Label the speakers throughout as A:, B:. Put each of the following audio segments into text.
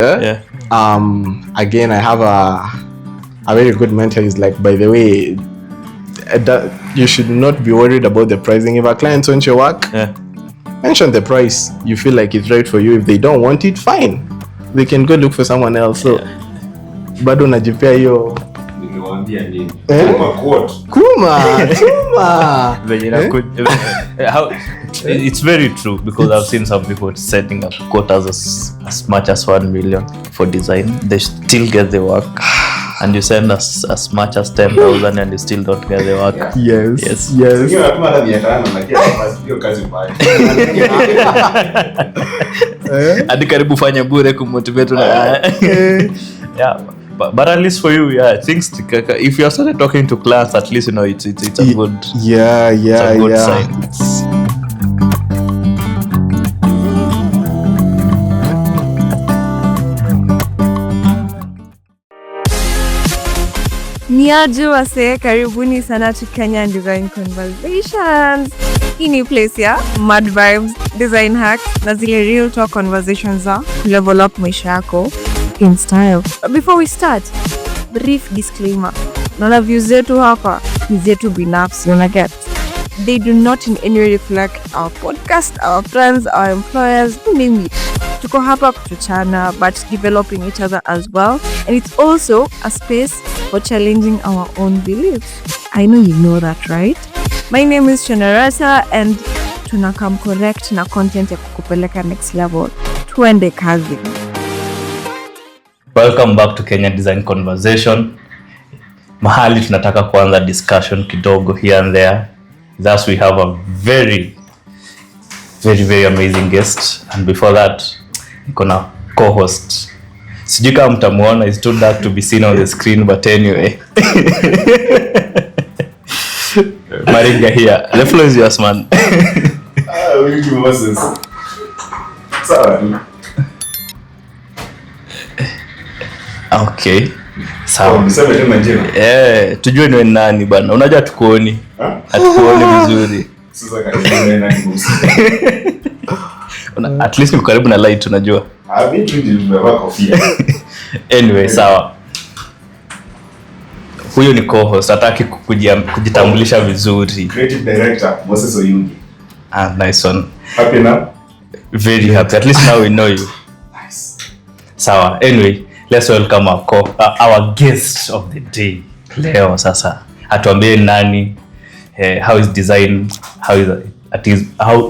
A: Yeah.
B: Again, I have a very good mentor. He's like, by the way, you should not be worried about the pricing. If a client wants your work, mention the price. You feel like it's right for you. If they don't want it, fine. They can go look for someone else. So, bado najipea hiyo.
C: Nimewaambia nini?
B: Kuma.
A: It's very true because I've seen some people setting up quotas as much as 1 million for design. They still get the work. And you send us as much as 10,000 and you still don't get the work.
B: Yes.
A: Hadi karibu fanya bure kumotivate na. Yeah. But at least for you, things if you started talking to clients, at least you know it's a good sign.
D: Niaje wase, karibuni sana to Kenyan Design Konversations. Hii ni place ya mad vibes, design hacks na zile real talk conversations za level up maisha yako in style. But before we start, brief disclaimer. None views zetu hapa ni zetu binafsi, get. They do not in any way reflect our podcast, our friends, our employers, name it. Tuko hapa kutuchana but developing each other as well, and it's also a space for challenging our own beliefs. I know you know that, right? My name is Chanarasa and tunakam correct na content ya kukupeleka next level. Tuende kazi.
A: Welcome back to Kenyan Design Conversation. Mahali tunataka kuanza discussion kidogo here and there. Thus we have a very amazing guest, and before that niko na co-host. Sijui kama mtamuona, is too dark to be seen on the screen, but anyway. Maringa here. The floor is yours, man.
C: Wiki Moses. Sawa.
A: Okay. Sawa.
C: Mseme tena jina.
A: Tujue ni nani bana. Unajua tukuoni. Hatukuoni vizuri.
C: Sasa karibu na kibosi.
A: At least ni karibu na light unajua.
C: Vitu nimevaa kofia.
A: Anyway, sawa. Huyo ni co-host, hataki kujitambulisha vizuri.
C: Creative director Moses Oyugi.
A: Nice one.
C: Happy now?
A: Very happy. At least now we know you.
C: Nice.
A: Sawa. Anyway, let's welcome our guest of the day. Leo sasa atuambie nani, how is design, how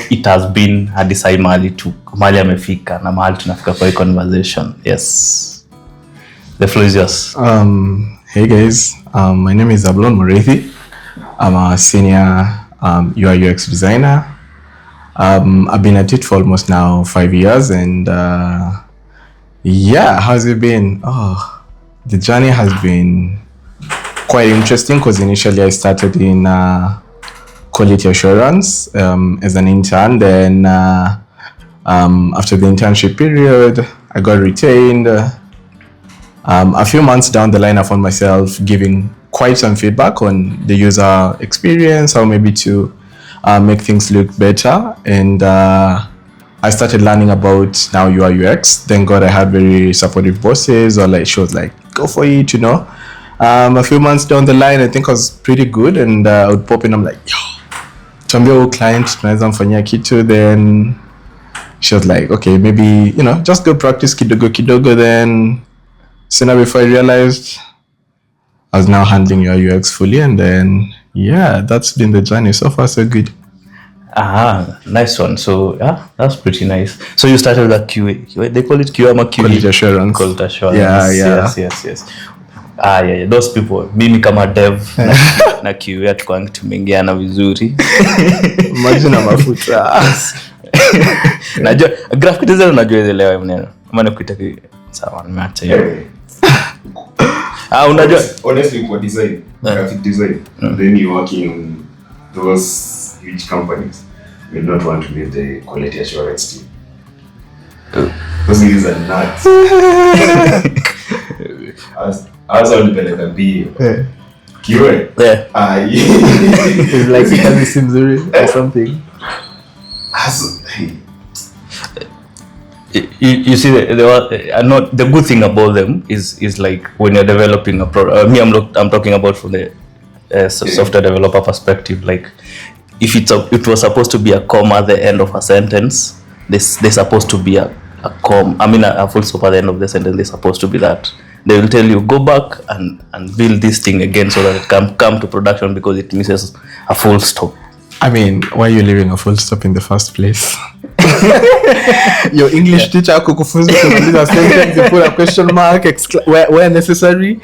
A: it has been hadi sai mahali amefika na mahali tunafika kwa hii conversation. Yes. The floor is yours.
B: Hey guys, my name is Ablon Mureithi. I'm a senior UI UX designer. I've been at it for almost now 5 years, and how's it been? The journey has been quite interesting because initially I started in quality assurance as an intern. Then after the internship period, I got retained. A few months down the line, I found myself giving quite some feedback on the user experience, how maybe to make things look better. And I started learning about now UI UX. Thank God I had very supportive bosses, or like she was like, go for it, you know. A few months down the line, I think I was pretty good, and I would pop in, I'm like, yo, tuambia huyu client tunaweza mfanyia kitu. Then she was like, okay, maybe, you know, just go practice kidogo. Then now before I realized I was now handling your UX fully, and then that's been the journey. So far so good.
A: Nice one. So that's pretty nice. So you started with a QA. They call it QA or QA?
B: Quality assurance.
A: Quality assurance.
B: Yeah.
A: Yes. Yeah. Those people. Mimi kama dev na QA tukwangi tumeingiana vizuri.
B: Maji na mafuta.
A: Najua graphic design unajua ile leo mneno. Maana kuita sawa nimeacha hiyo. Unajua
C: honestly for design, graphic design, then you working on those huge companies, will not want to leave the quality assurance team. Those guys are nuts. As on the B. QA.
B: It's like it seems real or something.
A: you see, not the good thing about them is like when you're developing a product. I'm talking about from the software developer perspective. Like if it was supposed to be a comma at the end of a sentence, there's supposed to be a full stop at the end of the sentence. They're supposed to be that. They will tell you go back and build this thing again so that it can come to production because it misses a full stop.
B: I mean, why are you leaving a full stop in the first place? Your English teacher kukufunza kumaliza sentence, you put a question mark, where necessary.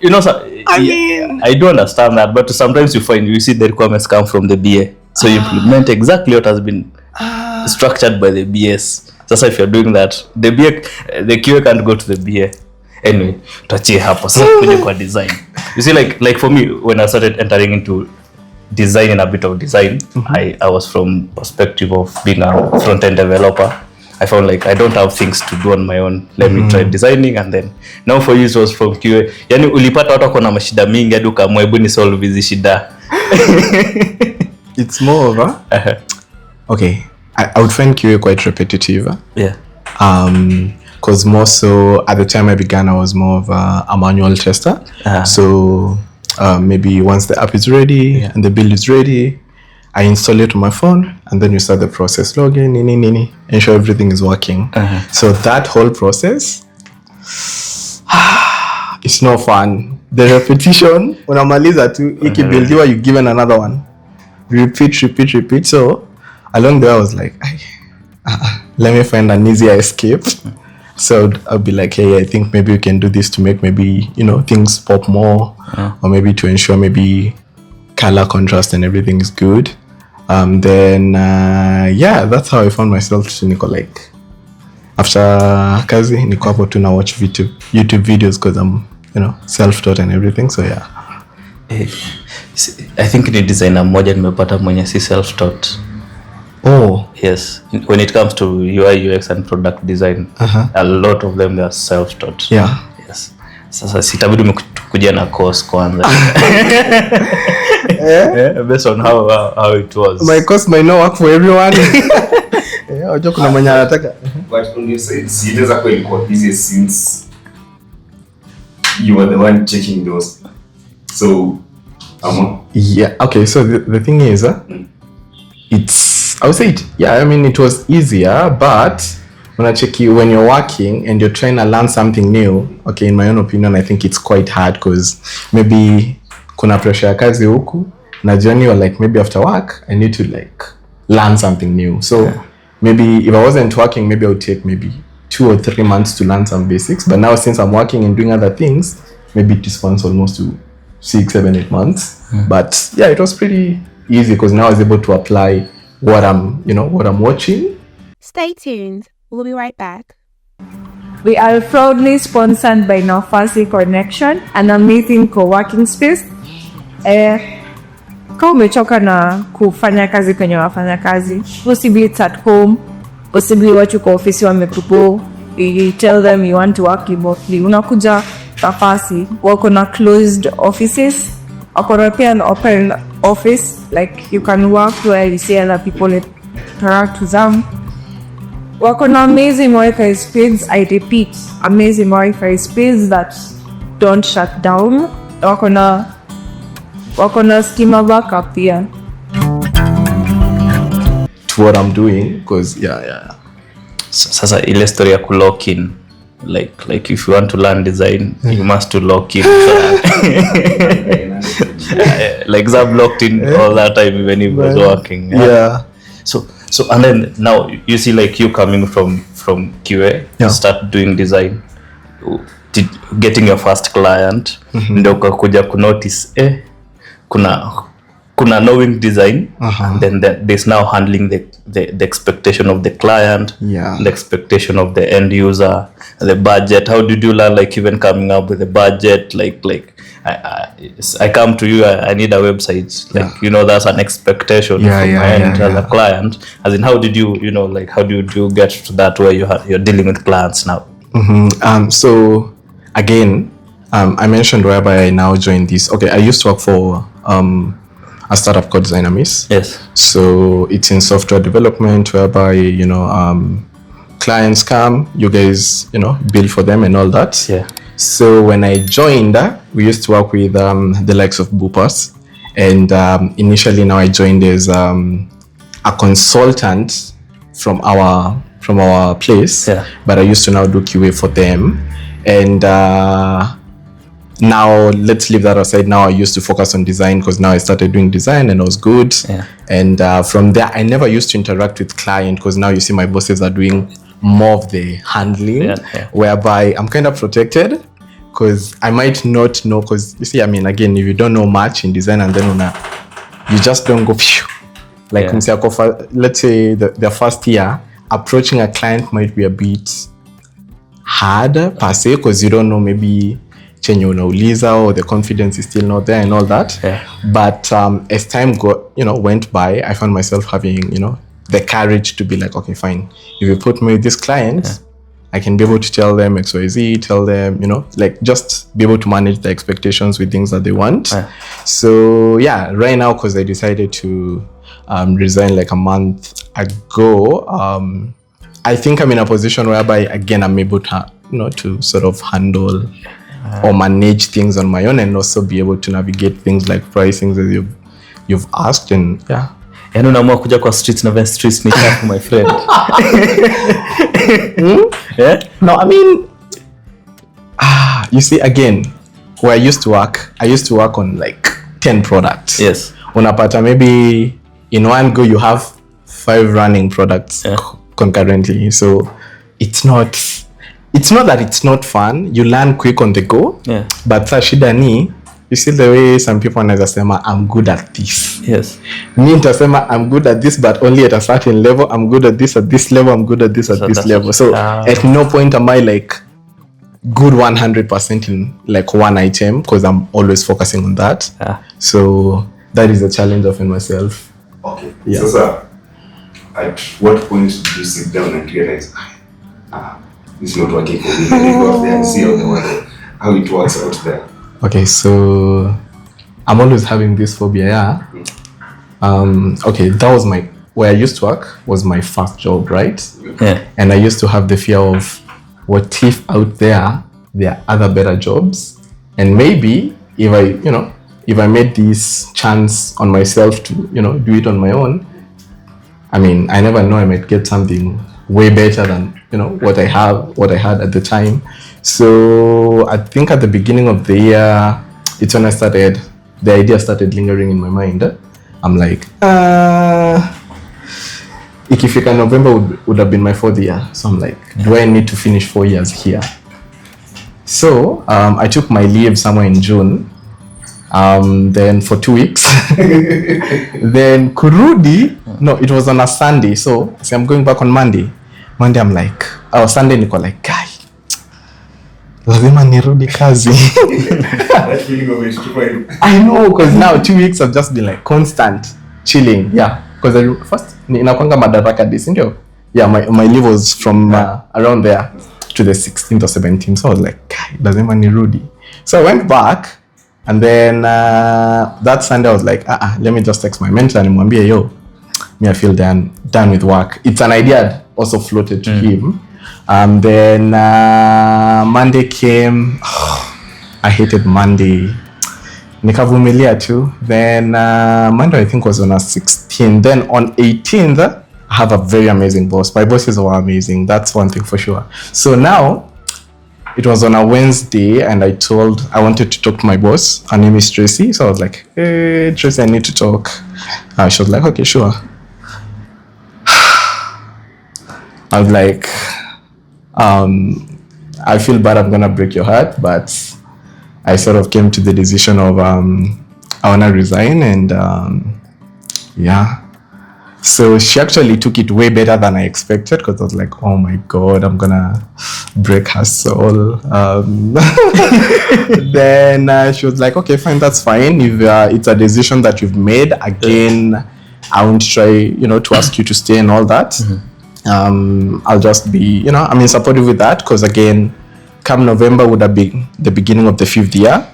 A: You know, I do understand that, but sometimes you see the requirements come from the BA, so you implement exactly what has been structured by the BS. So if you're doing that, the QA can't go to the BA. Anyway, tuachie hapo. Sasa kuja kwa design. You see, like for me, when I started entering into design and a bit of design, I was from perspective of being a front-end developer. I found like I don't have things to do on my own. Let me try designing, and then now for you it was from QA. Yani ulipata watu wako na mashida mingi hadi ukaamua hebu ni solve hizi shida.
B: It's more of a okay. I would find QA quite repetitive.
A: Yeah.
B: Because more so at the time I began, I was more of a manual tester. So maybe once the app is ready and the build is ready, I install it on my phone, and then you start the process, login, ensure everything is working. So that whole process, it's no fun. The repetition, unamaliza tu, ikibuildiwa, you given another one. Repeat. So along the way I was like, let me find an easier escape. So I'll be like, hey, I think maybe we can do this to make maybe, things pop more, or maybe to ensure maybe color contrast and everything is good. Then that's how I found myself to like after kazi niko hapo tu na watch YouTube videos because I'm self-taught and everything, so yeah.
A: I think ni designer mmoja nimepata mwenye si self-taught.
B: Oh
A: yes, when it comes to UI UX and product design, a lot of them they are self-taught.
B: Yeah.
A: Yes. Sasa sitabidi mkuja na course kwanza. Based on how it was.
B: My course might not work for everyone. Unajua kuna mwenye anataka.
C: But on your side, it is quite easy since you were the one checking those. So,
B: yeah. Okay. So the thing is, I would say it was easier, but when you're working and you're trying to learn something new, okay, in my own opinion, I think it's quite hard because maybe kuna pressure ya kazi huku na jioni you're like, maybe after work I need to like learn something new. So maybe if I wasn't working, maybe I would take maybe 2 or 3 months to learn some basics. But now since I'm working and doing other things, maybe it spans almost to 6, 7, 8 months. But yeah, it was pretty easy because now I was able to apply what I'm watching.
E: Stay tuned. We'll be right back.
D: We are proudly sponsored by Nafasi Connection, an amazing co-working space. Kama umechoka na kufanya kazi kwenye wafanya kazi, possibly it's at home, possibly watu kwa ofisi wamekupo, you tell them you want to work remotely, unakuja Nafasi, wako na closed offices, wako na pia an open office, like you can work where you see other people interact with them. Wako na amazing Wi-Fi speeds, I repeat, amazing Wi-Fi speeds that don't shut down. Wako na schema backup pia.
B: To what I'm doing, because yeah.
A: Sasa ile story ya kulock in, like if you want to learn design, you must to lock in. Like Zab locked in all that time even if he was working.
B: Yeah.
A: So and then now you see like you coming from QA, start doing design, getting your first client, ndio ukakuja kunotice kuna knowing design, and then there's now handling the expectation of the client, the expectation of the end user, the budget. How did you learn like even coming up with a budget? Like I come to you, I need a website, like that's an expectation from my end as a client. As in, how did you how do you get to that where you're dealing with clients now?
B: So again, I mentioned whereby I now joined this. Okay, I used to work for a startup called Dynamis.
A: Yes.
B: So it's in software development whereby clients come, you guys, bill for them and all that.
A: Yeah.
B: So when I joined, we used to work with the likes of Bupas. And initially now I joined as a consultant from our place.
A: Yeah.
B: But I used to now do QA for them. And now let's leave that aside. Now I used to focus on design because now I started doing design and it was good.
A: Yeah.
B: And from there, I never used to interact with client because now you see my bosses are doing more of the handling, whereby I'm kind of protected because I might not know, because you see, I mean, again, if you don't know much in design and then you just don't go, phew. Like, let's say the first year, approaching a client might be a bit hard per se because you don't know maybe chenye unauliza or the confidence is still not there and all that.
A: Yeah.
B: But as time went by, I found myself having, the courage to be like, okay, fine. If you put me with this client, I can be able to tell them XYZ, tell them, like just be able to manage the expectations with things that they want. Yeah. So yeah, right now, because I decided to resign like a month ago, I think I'm in a position whereby, again, I'm able to, to sort of handle or manage things on my own and also be able to navigate things like pricing as you've asked. And yeah.
A: Yaani unaamua kuja kwa streets na streets ni chafu, my friend.
B: Yeah? No, I mean, you see, again, where I used to work on like 10 products.
A: Yes.
B: Unapata maybe in one go you have 5 running products concurrently. So it's not that it's not fun. You learn quick on the go.
A: Yeah.
B: But shida ni, you see the way some people wanaweza sema I'm good at this.
A: Yes.
B: Me nitasema I'm good at this, but only at a certain level. I'm good at this level. I'm good at this at this level. So at no point am I like good 100% in like one item because I'm always focusing on that.
A: Yeah.
B: So that is a challenge of in myself.
C: Okay.
B: Yeah.
C: So sir, at what point did you sit down and realize, it's not working for me? Let me go out there and see how it works out there.
B: Okay, so I'm always having this phobia, yeah. Okay, that was where I used to work was my first job, right?
A: Yeah.
B: And I used to have the fear of what if out there are other better jobs, and maybe if I made this chance on myself to do it on my own, I mean, I never know, I might get something way better than what I had at the time. So I think at the beginning of the year, it's when the idea started lingering in my mind. I'm like, ikifika November would have been my 4th year. So I'm like, do I need to finish 4 years here? So I took my leave somewhere in June. Then for 2 weeks. Then kurudi, no, it was on a Sunday. So I'm going back on Monday. I'm like, Sunday niko like, guy, lazima nirudi kazi.
C: That feeling of it.
B: I know, because now 2 weeks have just been like constant chilling. Yeah, because first inakwanga madaraka days, ndio. Yeah, my leave was from around there to the 16th or 17th. So I was like, guy, lazima nirudi. So I went back, and then that Sunday I was like, let me just text my mentor and nimwambie, yo, me I feel done with work. It's an idea I'd also floated to him. Then Monday came. I hated Monday. Nikavumilia too. Then Monday I think was on a 16th. Then on 18th, I have a very amazing boss. My bosses were amazing. That's one thing for sure. So now it was on a Wednesday, and I wanted to talk to my boss. Her name is Tracy. So I was like, hey, Tracy, I need to talk. She was like, okay, sure. I was like, I feel bad, I'm gonna break your heart, but I sort of came to the decision of I wanna resign, and yeah. So she actually took it way better than I expected, because I was like, oh my god, I'm gonna break her soul. Then she was like, okay, fine, that's fine. If it's a decision that you've made, again, I won't try, to ask you to stay and all that. Mm-hmm. I'll just be, supportive with that, because again, come November would have been the beginning of the 5th year,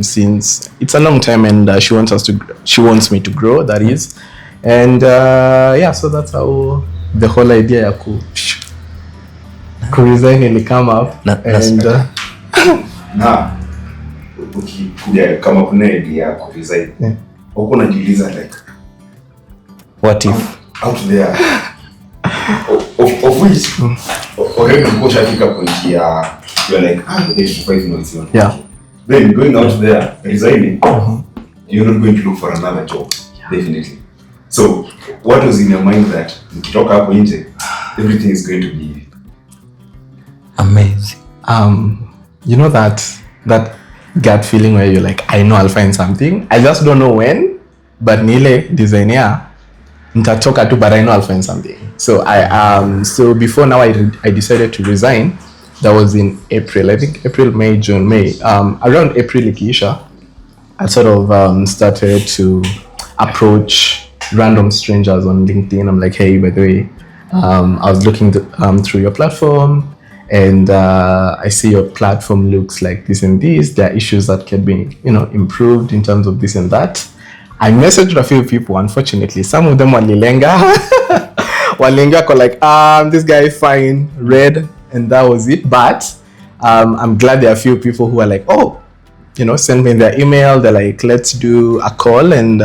B: since it's a long time, and she wants me to grow, that is. And so that's how the whole idea Kuresign ili come up and
C: na ukikuja kama kuna idea ya kuresign uko unajiuliza like
A: what if
C: out there of which already ukoshafika point ya you're like the 5 months on.
B: Yeah.
C: Then going out there resigning, you're not going to look for another job. Definitely. So what was in your mind that nikitoka hapo nje everything is going to be
A: amazing?
B: You know that gut feeling where you're like, I know I'll find something, I just don't know when, but nile designer nitatoka tu, but I know I'll find something. So so before now I decided to resign. That was in April, I think April, May, June, May. Around April ikiisha, I sort of started to approach random strangers on LinkedIn. I'm like, hey, by the way, I was looking through your platform, and I see your platform looks like this and this. There are issues that can be, improved in terms of this and that. I messaged a few people. Unfortunately, some of them walilenga. Walenga ko like, this guy is fine, read, and that was it. But I'm glad there are a few people who are like, send me their email. They're like, let's do a call, and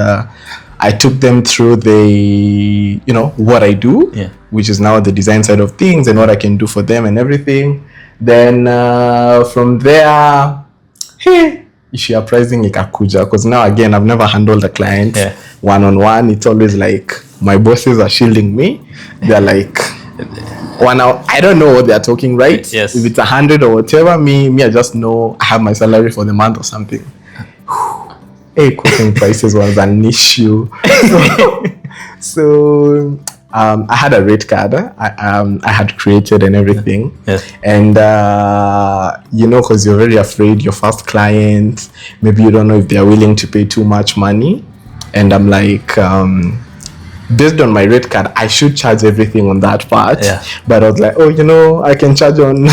B: I took them through the, what I do, which is now the design side of things and what I can do for them and everything. Then from there, issue of pricing ikakuja, because now again I've never handled a client one-on-one. It's always like my bosses are shielding me. They're like, I don't know what they're talking, right?
A: Yes.
B: If it's 100 or whatever, me I just know I have my salary for the month or something. Hey, quoting prices was an issue. So I had a rate card I had created and everything.
A: Yes.
B: And because you're very afraid your first client, maybe you don't know if they're willing to pay too much money. And I'm like, based on my rate card, I should charge everything on that part.
A: Yeah.
B: But I was like, I can charge on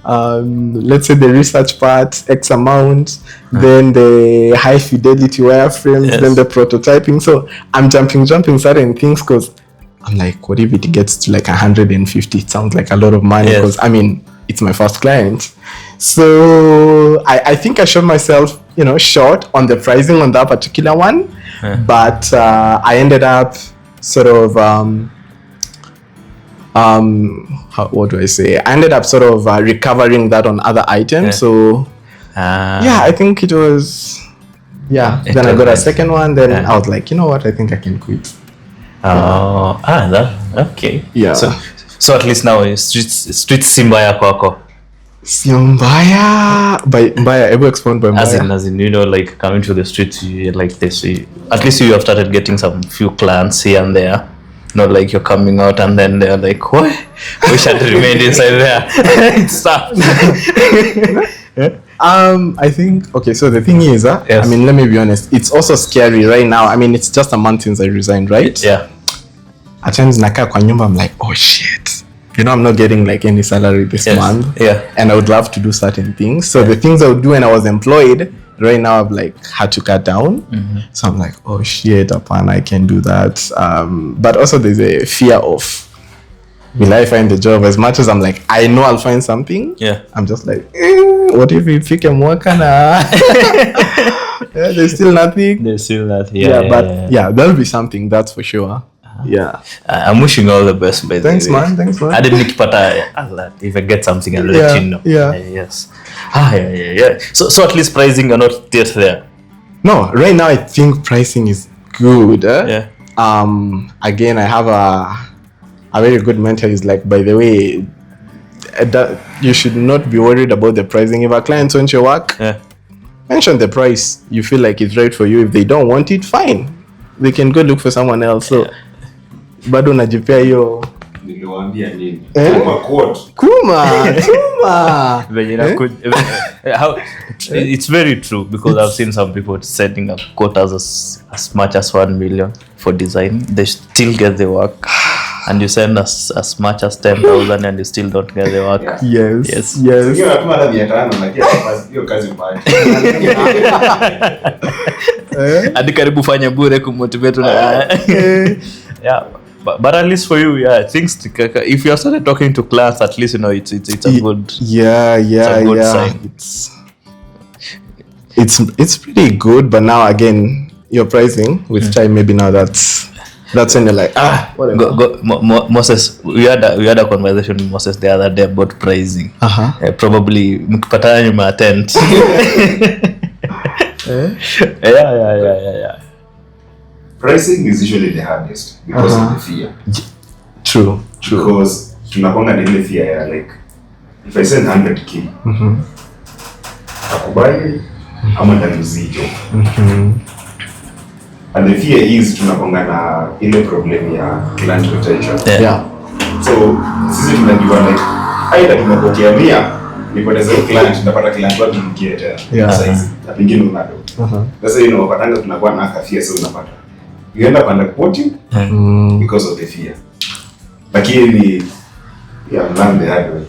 B: let's say the research part X amount, then the high fidelity wireframes, then the prototyping. So I'm jumping certain things, because I'm like, what if it gets to like 150? It sounds like a lot of money, because it's my first client. So I think I showed myself, short on the pricing on that particular one. But I ended up sort of what do I say? I ended up sort of recovering that on other items. So I think it was then I got a second one. Then I was like, you know what? I think I can quit.
A: Okay.
B: Yeah.
A: So at least now street simbaya kwako.
B: Sio mbaya. By mbaya, ever explain by mbaya?
A: As in, like coming to the streets, you like this. At least you have started getting some few clients here and there. Not like you're coming out and then they're like, what? We should remain inside there. It's tough.
B: I think, okay, so the thing is, I mean, let me be honest, it's also scary right now. I mean, it's just a month since I resigned, right?
A: Yeah.
B: At times, nakaa kwa nyumba, I'm like, oh shit. I'm not getting like any salary this month. Yeah. And I would love to do certain things. So the things I would do when I was employed, right now I've like had to cut down. So I'm like, oh shit, upon I can do that. But also there's a fear of, will I find the job? As much as I'm like, I know I'll find something. Yeah. I'm just like, what if we pick and work on there's still nothing. Yeah, that'll be something, that's for sure. Yeah.
A: I'm wishing all the best, by the way.
B: Thanks, man.
A: I didn't nikipata, if I get something, I'll let you know.
B: Yeah.
A: Yes. Yeah. So at least pricing are not yet there.
B: No, right now I think pricing is good.
A: Yeah.
B: Again, I have a very good mentor. Is like, by the way, that you should not be worried about the pricing. If a client wants your work, mention the price you feel like it's right for you. If they don't want it, fine, they can go look for someone else. So bado najipea hiyo
C: niliwaambia nini
B: kuma
A: it's very true, because I've seen some people setting up quotas as much as 1 million for design. They still get the work, and you send us as much as 10,000 and you still don't get the work.
B: Yes.
C: Hiyo natuma hata 500 lakini hiyo kazi mbaya.
A: Hadi karibu fanya bure kumotivate na but at least for you, yeah, things. If you started talking to clients, at least it's a good.
B: Yeah.
A: Sign.
B: It's pretty good, but now again, your pricing with time, maybe now that's when you're like, whatever.
A: Moses, we had a conversation with Moses the other day about pricing. Probably mkipatana nyuma tent. Yeah.
C: Pricing is usually the hardest because of the fear.
B: True.
C: Because tunakonga na ile fear ya like, if I send 100k, akubali ama ndatuzito. And the fear is tunakonga na ile problem ya client retention.
B: Yeah.
C: So sisi tunajua like either tunapokea 100 nipoteze client, napata client wapi mkie tena. Sasa na pengine unado. Sasa unapatanga tunakuwa na kafia, so unapata you end up underquoting because of the fear. Lakini learn the hard way.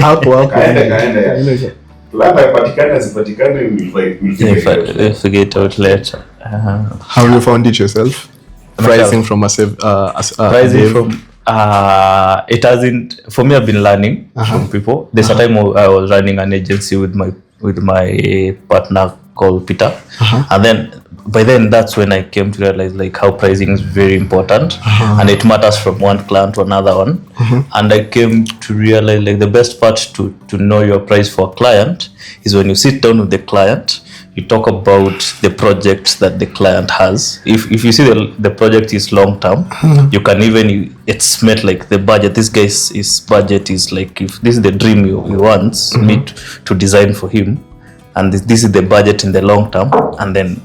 B: Hapo.
C: Kaenda. Labda ipatikane asipatikane,
A: We'll figure it out later.
B: How you found it yourself? Pricing from
A: pricing from it hasn't, for me, I've been learning from people. There's a time I was running an agency with my partner called Peter, and then by then that's when I came to realize like how pricing is very important, and it matters from one client to another one. And I came to realize like the best part to know your price for a client is when you sit down with the client, you talk about the project that the client has. If you see the project is long term, you can even estimate like the budget. This guy's budget is like, if this is the dream he wants me to design for him, and this is the budget in the long term, and then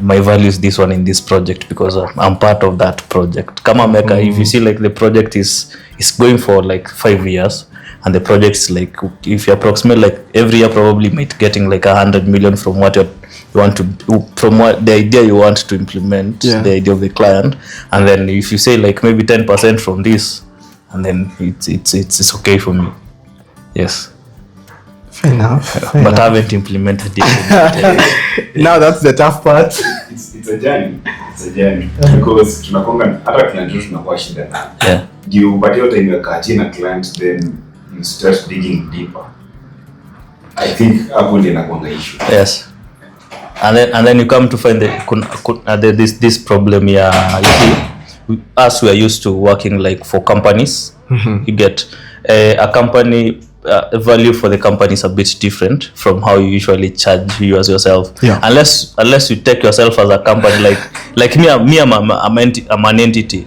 A: my value is this one in this project because I'm part of that project. Kama maker, if you see like the project is going for like 5 years, and the project is like, if you approximate like every year probably might getting like 100 million from what you want to, from what the idea you want to implement, the idea of the client, and then if you say like maybe 10% from this, and then it's okay for me. Yes.
B: Fair enough.
A: But I haven't implemented it.
B: Now that's the tough part.
C: It's a journey. Because tunakonga hata client wetu tunakuwa shida na.
A: Yeah.
C: You but your time you catch na client, then you start digging deeper. I think hapo ndio inakuwa issue.
A: Yes. And then you come to find this problem you see, us we are used to working like for companies. You get a company value for the company is a bit different from how you usually charge you as yourself. Unless you take yourself as a company like me I'm an entity.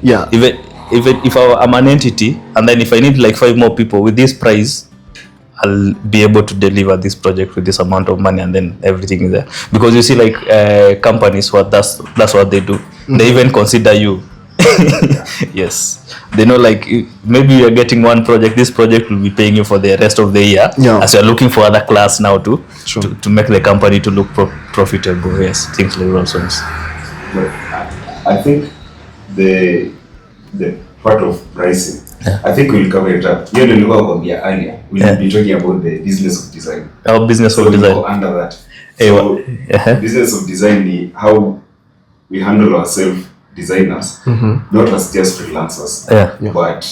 A: If I'm an entity, and then if I need like 5 more people with this price, I'll be able to deliver this project with this amount of money, and then everything is there. Because you see like companies, that's what they do. They even consider you. Yes, they know like maybe you're getting one project, this project will be paying you for the rest of the year, as you're looking for other class now to make the company to look profitable. Yes, things like those ones.
C: But I think the part of pricing, I think we'll cover it up. You know, earlier we'll be talking about the business of design.
A: Business of design.
C: Under that, so business of design is how we handle ourselves, designers, not as just freelancers, but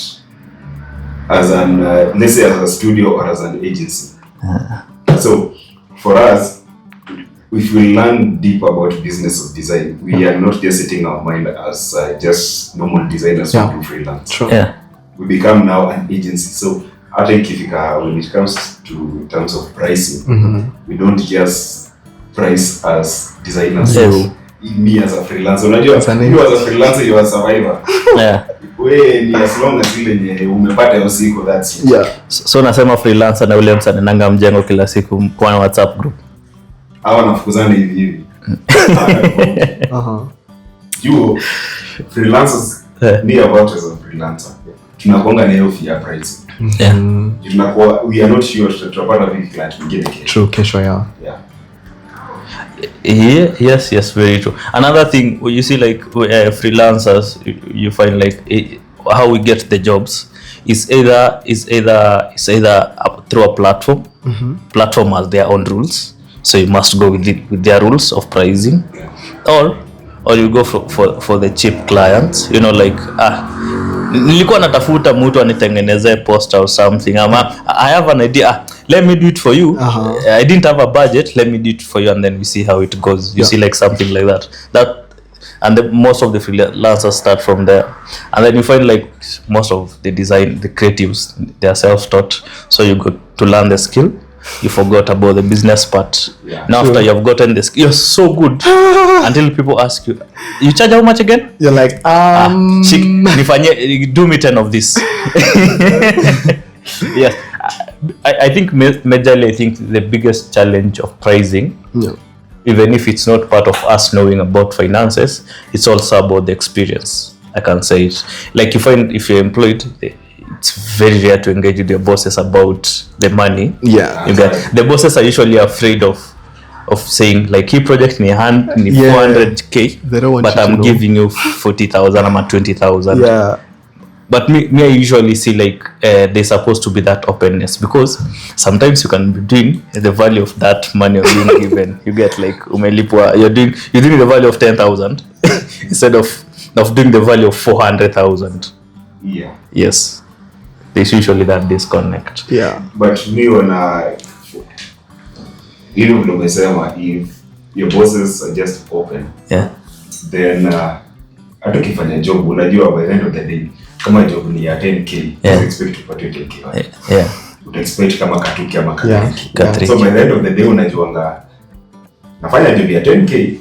C: as an let's say as a studio or as an agency. So for us, if we learn deep about business of design, we are not just setting our mind as just normal designers who do freelance. We become now an agency. So I think when it comes to terms of pricing, we don't just price as designers. So me as a freelancer, unajua you as a freelancer you are a survivor. We ni as long as ile umepata hiyo siku, that's it.
A: So nasema freelancer na ule msana nanga mjengo kila siku kwa WhatsApp group.
C: Hawa nafukuzana hivi. You freelancers ni about as a freelancer. Tunakonga na hiyo fear price. Tunakuwa we are not sure tutapata vipi client mwingine kesho.
B: True, kesho
A: Yes, very true. Another thing, you see like freelancers, you find like how we get the jobs is either through a platform. Platform has their own rules, so you must go with their rules of pricing, or or you go for the cheap clients, you know, like nilikuwa natafuta mtu anitengenezee poster or something, I have an idea, let me do it for you. I didn't have a budget, let me do it for you, and then we see how it goes. You see, like something like that and most of the freelancers start from there, and then you find like most of the design, the creatives, they are self-taught, so you got to learn the skill, you forgot about the business part. Now after you have gotten the skill, you're so good until people ask you charge how much again?
B: You're like
A: do me 10 of this. Yes, I think majorly, I think the biggest challenge of pricing, even if it's not part of us knowing about finances, it's also about the experience. I can say it. Like you find if you're employed, it's very rare to engage with your bosses about the money. The bosses are usually afraid of saying like, "He project me hand 400k, but I'm giving you 40,000, I'm at 20,000." But me I usually see like there's supposed to be that openness, because sometimes you can be doing the value of that money being given. You get like umelipwa, you're doing the value of 10,000 instead of doing the value of 400,000. Yes, there's usually that disconnect.
C: But me even umesema, if your bosses are just open, then hata ukifanya job, unajua by the end of the day, kama job ni ya 10k, you expect to pay 10k. You expect kama katuki ama katiki. So by the end of the day unajuanga nafanya job ya 10k,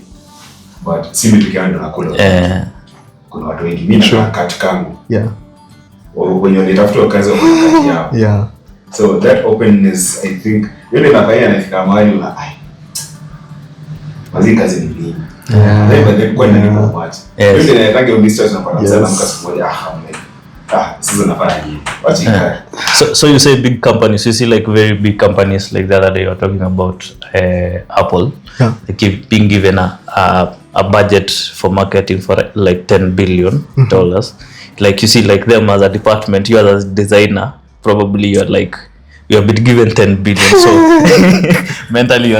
C: but si mimi peke yangu nakula. Kuna watu wengi mimi na kati kangu. When you tafuta kazi wa kati yao. So that openness, I think, yule nafanya nafika mahali mazi kazi ni nini? Then kwa nini kwa much? Yule anataka umisters na para sana mkasi moja sasa nafanya nini?
A: So you say big companies, you see like very big companies, like the other day you were talking about Apple. They keep being given a budget for marketing for like $10 billion. Like you see like them as a department, you as a designer, probably you're like, you have been given 10 billion, so mentally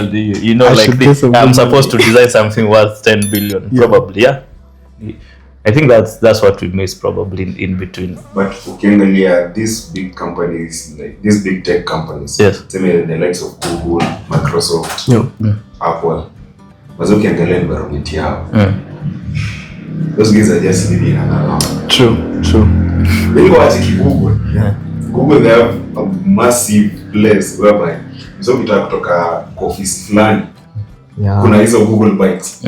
A: you know, like I'm supposed to design something worth 10 billion, probably. I think that's what we miss probably in between.
C: But ukiangalia these big companies, like these big tech companies, the likes of Google, Microsoft, Apple, bazo ukiangalia environment yao, those guys are just living around.
B: True.
C: When you watch Google, they have a massive place whereby so ukitaka kutoka office fulani, kuna hizo Google bikes.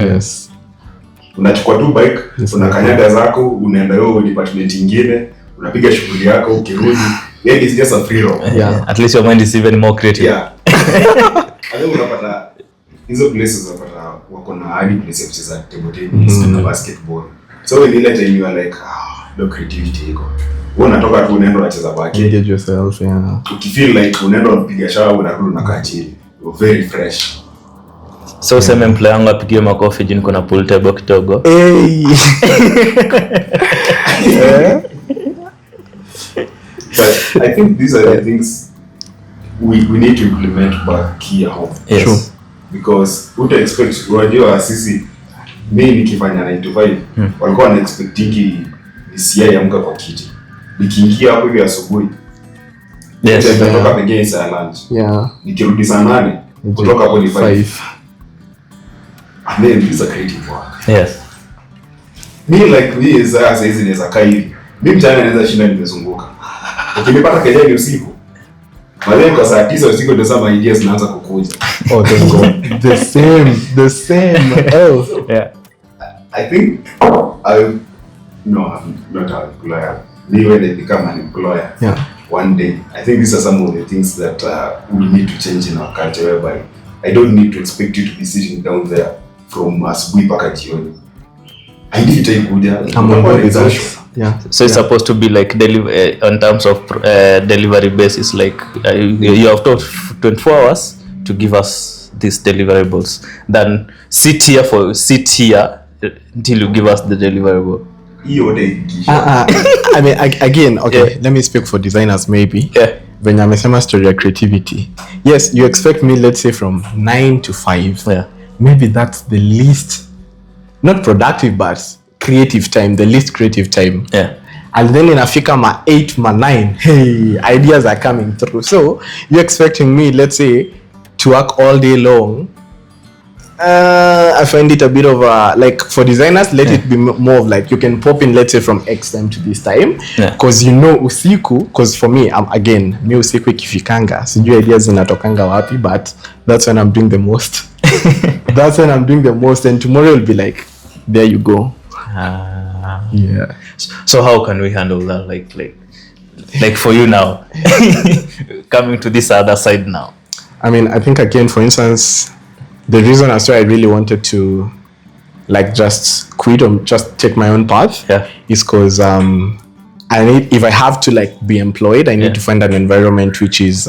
C: Unachukua tu bike, unakanyaga zako, unaenda hiyo department nyingine, unapiga shughuli yako, ukirudi, it's just a free roam.
A: At least your mind is even more creative.
C: Alafu unapata hizo places, unapata wako na hadi place ya kucheza table tennis na basketball. So when ile time you are like, no creativity iko. Wewe unatoka tu unaenda unacheza baki.
B: Engage yourself,
C: Ukifeel like unaenda unapiga shower, unarudi unakaa chini. You're very fresh.
A: So same employer wangu apigie makofi jini kuna pool table kidogo.
C: But I think these are the things we need to implement back here home.
A: True.
C: Because uta expect, unajua sisi mimi nikifanya 9 to 5 walikuwa wana expectingi nisiye amka kwa kiti. Nikiingia hapo hivi asubuhi. Nitatoka pengine saa lunch. Nikirudi saa 8 kutoka hapo ni 5. And then it's a creative work. Me sasa hizi naweza kaa hivi. Mimi mchana naweza shinda nimezunguka. Ukinipata kelele usiku, baadaye kwa saa 9 usiku ndio sasa ideas zinaanza kukuja.
B: The same.
C: I think I'm not an employer. Me when I become an employer, one day, I think these are some of the things that we need to change in our culture, whereby I don't need to expect you to be sitting down there from asubuhi mpaka jioni. I need to
A: So it's supposed to be like in terms of delivery basis, like you have 24 hours to give us these deliverables. Then sit here until you give us the deliverable.
B: I mean, again, okay, let me speak for designers maybe. When I'm a story of creativity, yes, you expect me, let's say from 9 to 5. Maybe that's the least not productive but creative time, the least creative time.
A: Yeah.
B: And then in Africa, my 8, my 9, hey, ideas are coming through. So you're expecting me, let's say, to work all day long. I find it a bit of a, like, for designers, let it be more of like, you can pop in, let's say, from X time to this time. Because usiku, because for me, again, usiku ikifikanga, sijui ideas zinatokanga wapi, but that's when I'm doing the most. That's when I'm doing the most, and tomorrow will be like, there you go. Yeah.
A: So how can we handle that? Like for you now, coming to this other side now.
B: I mean, I think again, for instance, the reason as to why I really wanted to like just quit or just take my own path is because I need, if I have to like be employed, I need to find an environment which is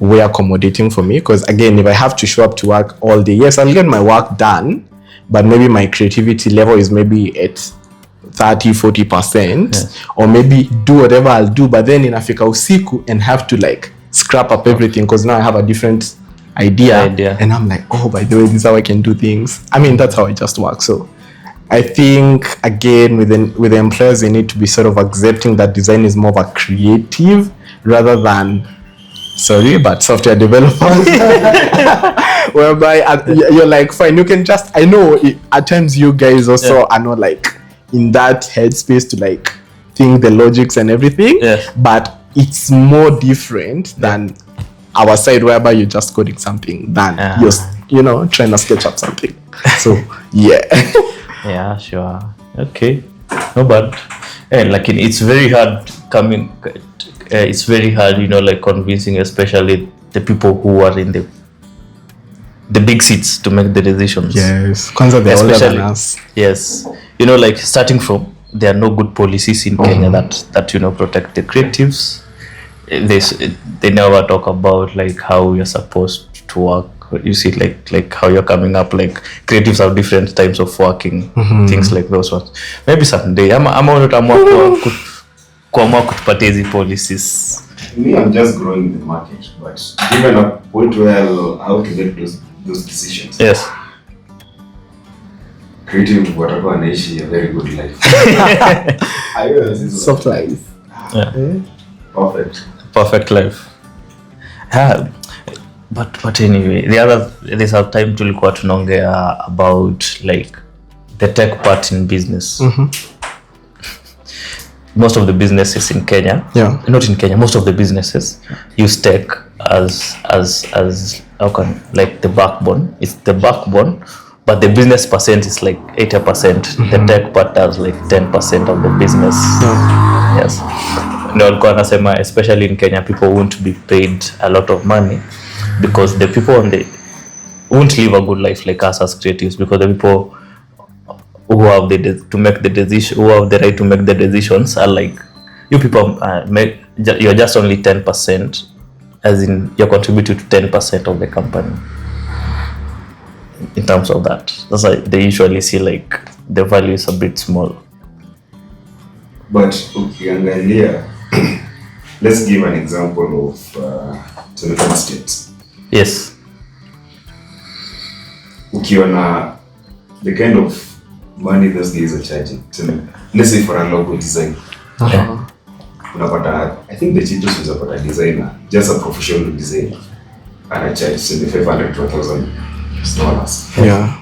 B: way accommodating for me. Because again, if I have to show up to work all day, yes, I'll get my work done, but maybe my creativity level is maybe at 30-40%, or maybe do whatever I'll do, but then in Africa usiku and have to like scrap up everything because now I have a different idea and I'm like, oh, by the way, this is how I can do things. I mean, that's how I just work. So I think again with the employers, they need to be sort of accepting that design is more of a creative rather than software developers. Whereby you're like, fine, you can just, I know at times you guys also are not like in that headspace to like think the logics and everything, but it's more different than our side, whereby you're just coding something than you're trying to sketch up something. So
A: yeah, sure, okay, no bad. Like it's very hard coming. It's very hard, like convincing, especially the people who are in the big seats to make the decisions.
B: Yes, they're older than us.
A: Yes, like starting from, there are no good policies in Kenya that protect the creatives. They never talk about like how you're supposed to work. You see, like how you're coming up, like creatives have different types of working, things like those ones. Maybe someday kuamua kutupatia hizi policies.
C: Me, I'm just growing in the market, but given a point where how to make those decisions.
A: Yes.
C: Creative watakuwa wanaishi a very good life.
B: Soft life.
A: Yeah. Perfect life. Yeah. But anyway, there's a time tulikuwa tunaongea about like the tech part in business. Most of the businesses in Kenya, not in Kenya, most of the businesses use tech as how can, like the backbone. It's the backbone, but the business percent is like 80%. The tech part does like 10% of the business. Yes. No, walikuwa wanasema especially in Kenya, people won't be paid a lot of money because the people won't live a good life like us as creatives, because the people who have the right to make the decisions are like, you people you're just only 10%, as in you're contributing to 10% of the company in terms of that. That's why they usually see like the value is a bit small.
C: But ukiangalia, let's give an example of Senegal State.
A: Yes.
C: Ukiona the kind of money those guys are charging, let's say for a logo design, unapata, I think the cheapest is about a designer, just a professional designer, and I charge $7,500 to $1,000.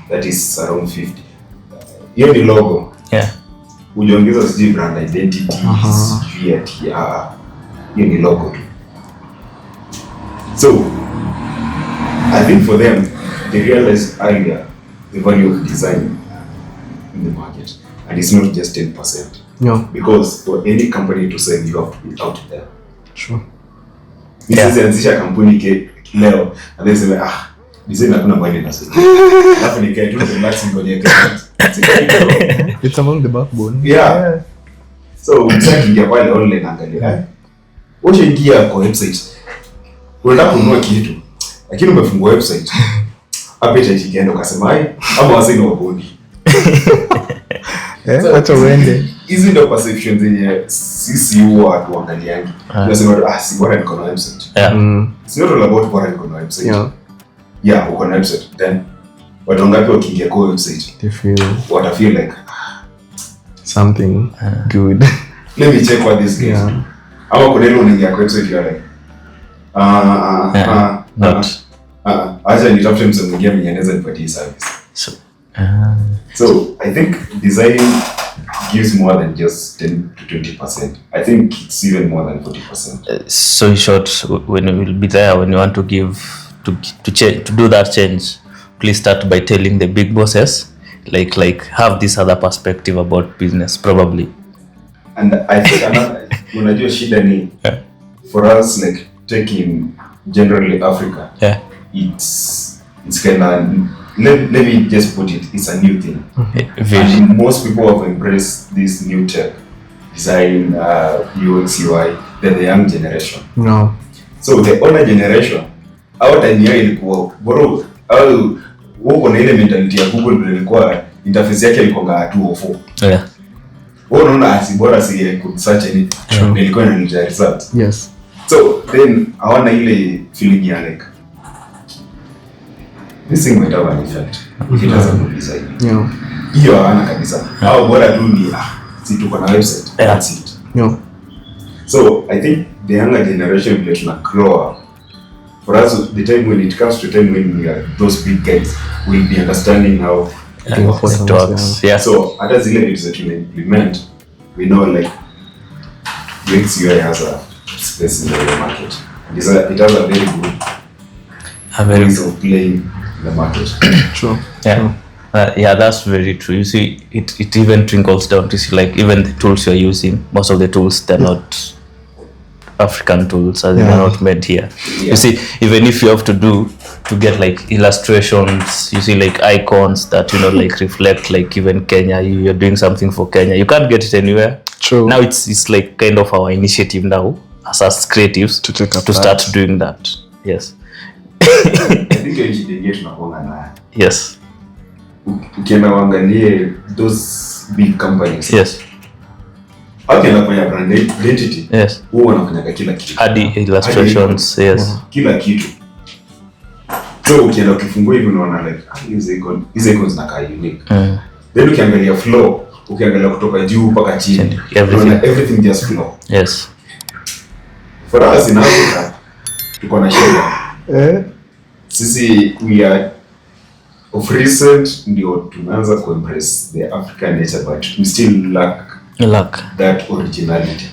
C: That is around 50. Hiyo ni logo. Ujiongeza sijui brand identity, sijui ati hiyo ni logo tu. So I think for them, they realize earlier the value of design in the market, and it's not just 10%. Because for any company to sell, you have to be out there.
B: Sure.
C: This is a company leo, and they say, design hakuna money na sasa. Alafu nikae tu relax ngoje.
B: It's among the backbone.
C: Yeah. So ukiingia pale online angalia. Wacha ingia kwa website. Unataka kununua kitu, lakini umefungua website. Appetite ikienda ukasema ama wasini wa bodi.
B: Acha uende.
C: Hizi ndio perceptions zenye sisi huwa tuangaliani. Tunasema si bora niko na website. It's not all about bora niko na website. Uko na website then watu wangapi wakiingia kwa website
B: They feel
C: what I feel like
B: something good.
C: Let me check what this guy is. Ama kuna ile unaingia kwa website ya like acha nitafute mtu mwingine mwenye anaweza nipatie service. So I think design gives more than just 10 to 20%. I think it's even more than 40%.
A: So in short, when you will be there, when you want to give to do that change, please start by telling the big bosses, like have this other perspective about business probably.
C: And I think unajua shida ni for us like taking generally Africa. It's kind of let me just put it, it's a new thing. And most people have embraced this new tech design, UX, UI, the young generation.
B: No.
C: So the older generation out and here ilikuwa bro au wako na ile mentality ya Google ndio ilikuwa interface yake ilikuwa 204. Unaona bora si could search anything. Ilikuwa inaniletea result.
B: Yes.
C: So then hawana ile feeling ya like this thing might have an effect if it doesn't good design. Hiyo hawana kabisa. Au bora tu ni si tuko na website. That's it. So I think the younger generation will tuna grow up. For us, the time when it comes to time when we are those big guys, we'll be understanding how
A: it works.
C: So other zile bits that we implement, we know like UX UI has a space in the market. It has a very good ways of playing in the market.
B: True.
A: That's very true. You see, it even trickles down to see like even the tools you're using, most of the tools they're not African tools, as they are not made here. You see, even if you have to get like illustrations, you see like icons that like reflect like even Kenya, you're doing something for Kenya, you can't get it anywhere.
B: True.
A: Now it's like kind of our initiative now as creatives to start doing that. Yes.
C: I think engineering tunakuanga na.
A: Yes.
C: Ukienda uangalie those big companies.
A: Yes.
C: Okay, wanafanya brand identity.
A: Yes.
C: Wao wanafanya kila kitu.
A: Hadi illustrations, yes.
C: Kila kitu. So ukienda ukifungua hivi unaona like hizo icons zinakaa unique. Then ukiangalia flow, ukiangalia kutoka juu mpaka chini, everything just flow.
A: Yes.
C: For us in Africa, tuko na shida. Sisi we are of recent ndio tunaanza ku embrace the African nature, but we still lack that originality.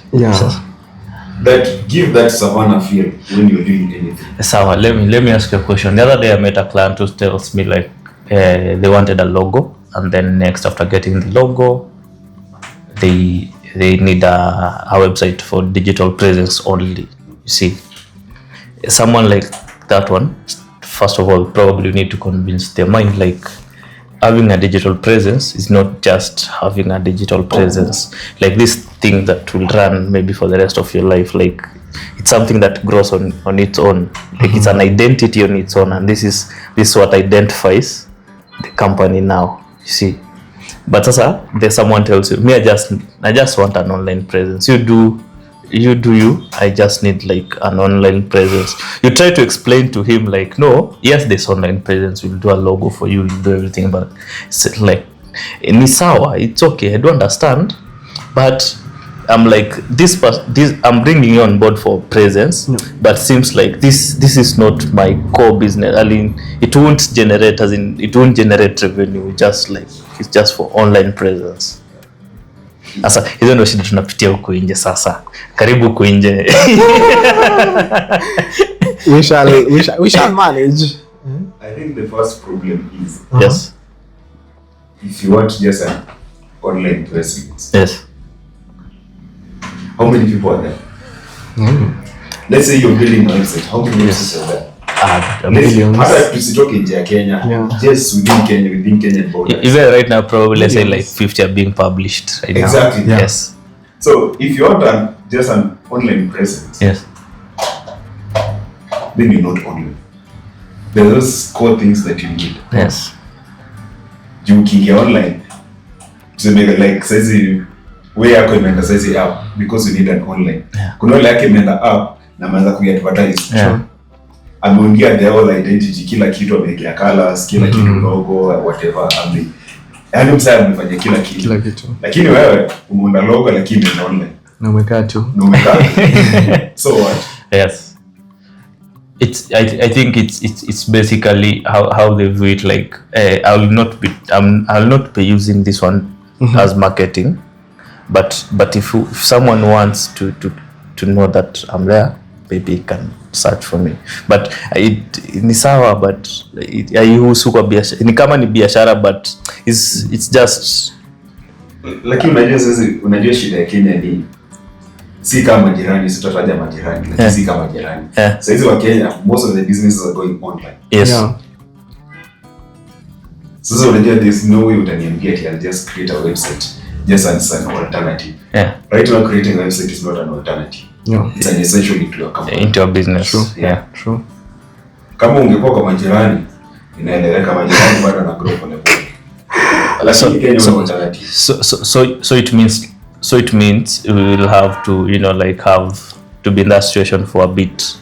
C: That give that savannah feel when you're doing anything.
A: So let me ask you a question. The other day I met a client who tells me like they wanted a logo, and then next after getting the logo, they need a website for digital presence only. You see, someone like that one, first of all, probably need to convince their mind like having a digital presence is not just having a digital presence, like this thing that will run maybe for the rest of your life. Like it's something that grows on its own, like it's an identity on its own, and this is what identifies the company now, you see. But sasa there's someone tells you, me I just want an online presence. You do you, I just need like an online presence. You try to explain to him like, no, yes, this online presence will do a logo for you, will do everything, but it's like ni sawa, it's okay, I do understand, but I'm like this I'm bringing you on board for presence, but seems like this is not my core business. I mean, it won't generate revenue, just like it's just for online presence. Sasa hizo ndio shida tunapitia huko nje sasa. Karibu huko nje.
B: We shall manage.
C: I think the first problem is
A: yes.
C: If you want just an online presence.
A: Yes.
C: How many people are there? Let's say you're building a website. How many websites are there?
B: Millions.
C: Hata tusitoke nje ya Kenya. Just within Kenyan borders.
A: Even right now, probably let's say like 50 are being published right
C: exactly.
A: now. Yes.
C: So if you want just an online presence,
A: yes,
C: then you're not online. There are those core things that you need.
A: Yes.
C: You can get online. So make like saizi way yako imeenda saizi app because you need an online. Kuna ile yake imeenda app na maanza kuadvertise. ameungia the whole identity, kila kitu amewekea colors, kila kitu logo, whatever, yaani msaya amefanya kila kitu. Lakini wewe umeunda logo lakini ni online.
B: Na umekaa tu.
C: So what?
A: Yes. I think it's basically how they view it. Like I'll not be using this one as marketing, but if someone wants to know that I'm there, maybe he can search for me. But ni sawa, but haihusu kwa biashara. Ni kama ni biashara, but it's just.
C: Lakini unajua shida ya Kenya ni si kama majirani, sitataja majirani, lakini si kama majirani. So hizo wa Kenya, most of the businesses are going online.
A: Yes.
B: Yeah.
C: So unajua there's no way utaniambia I'll just create a website just as an alternative.
A: Yeah.
C: Right now creating a website is not an alternative.
B: Yeah.
C: It's an essential into your company.
A: Into your business.
B: True.
A: Yeah.
B: True.
C: Kama ungekuwa kwa majirani, inaeleweka majirani bado na grow pole pole. Lakini Kenya una alternative.
A: So it means we will have to, have to be in that situation for a bit,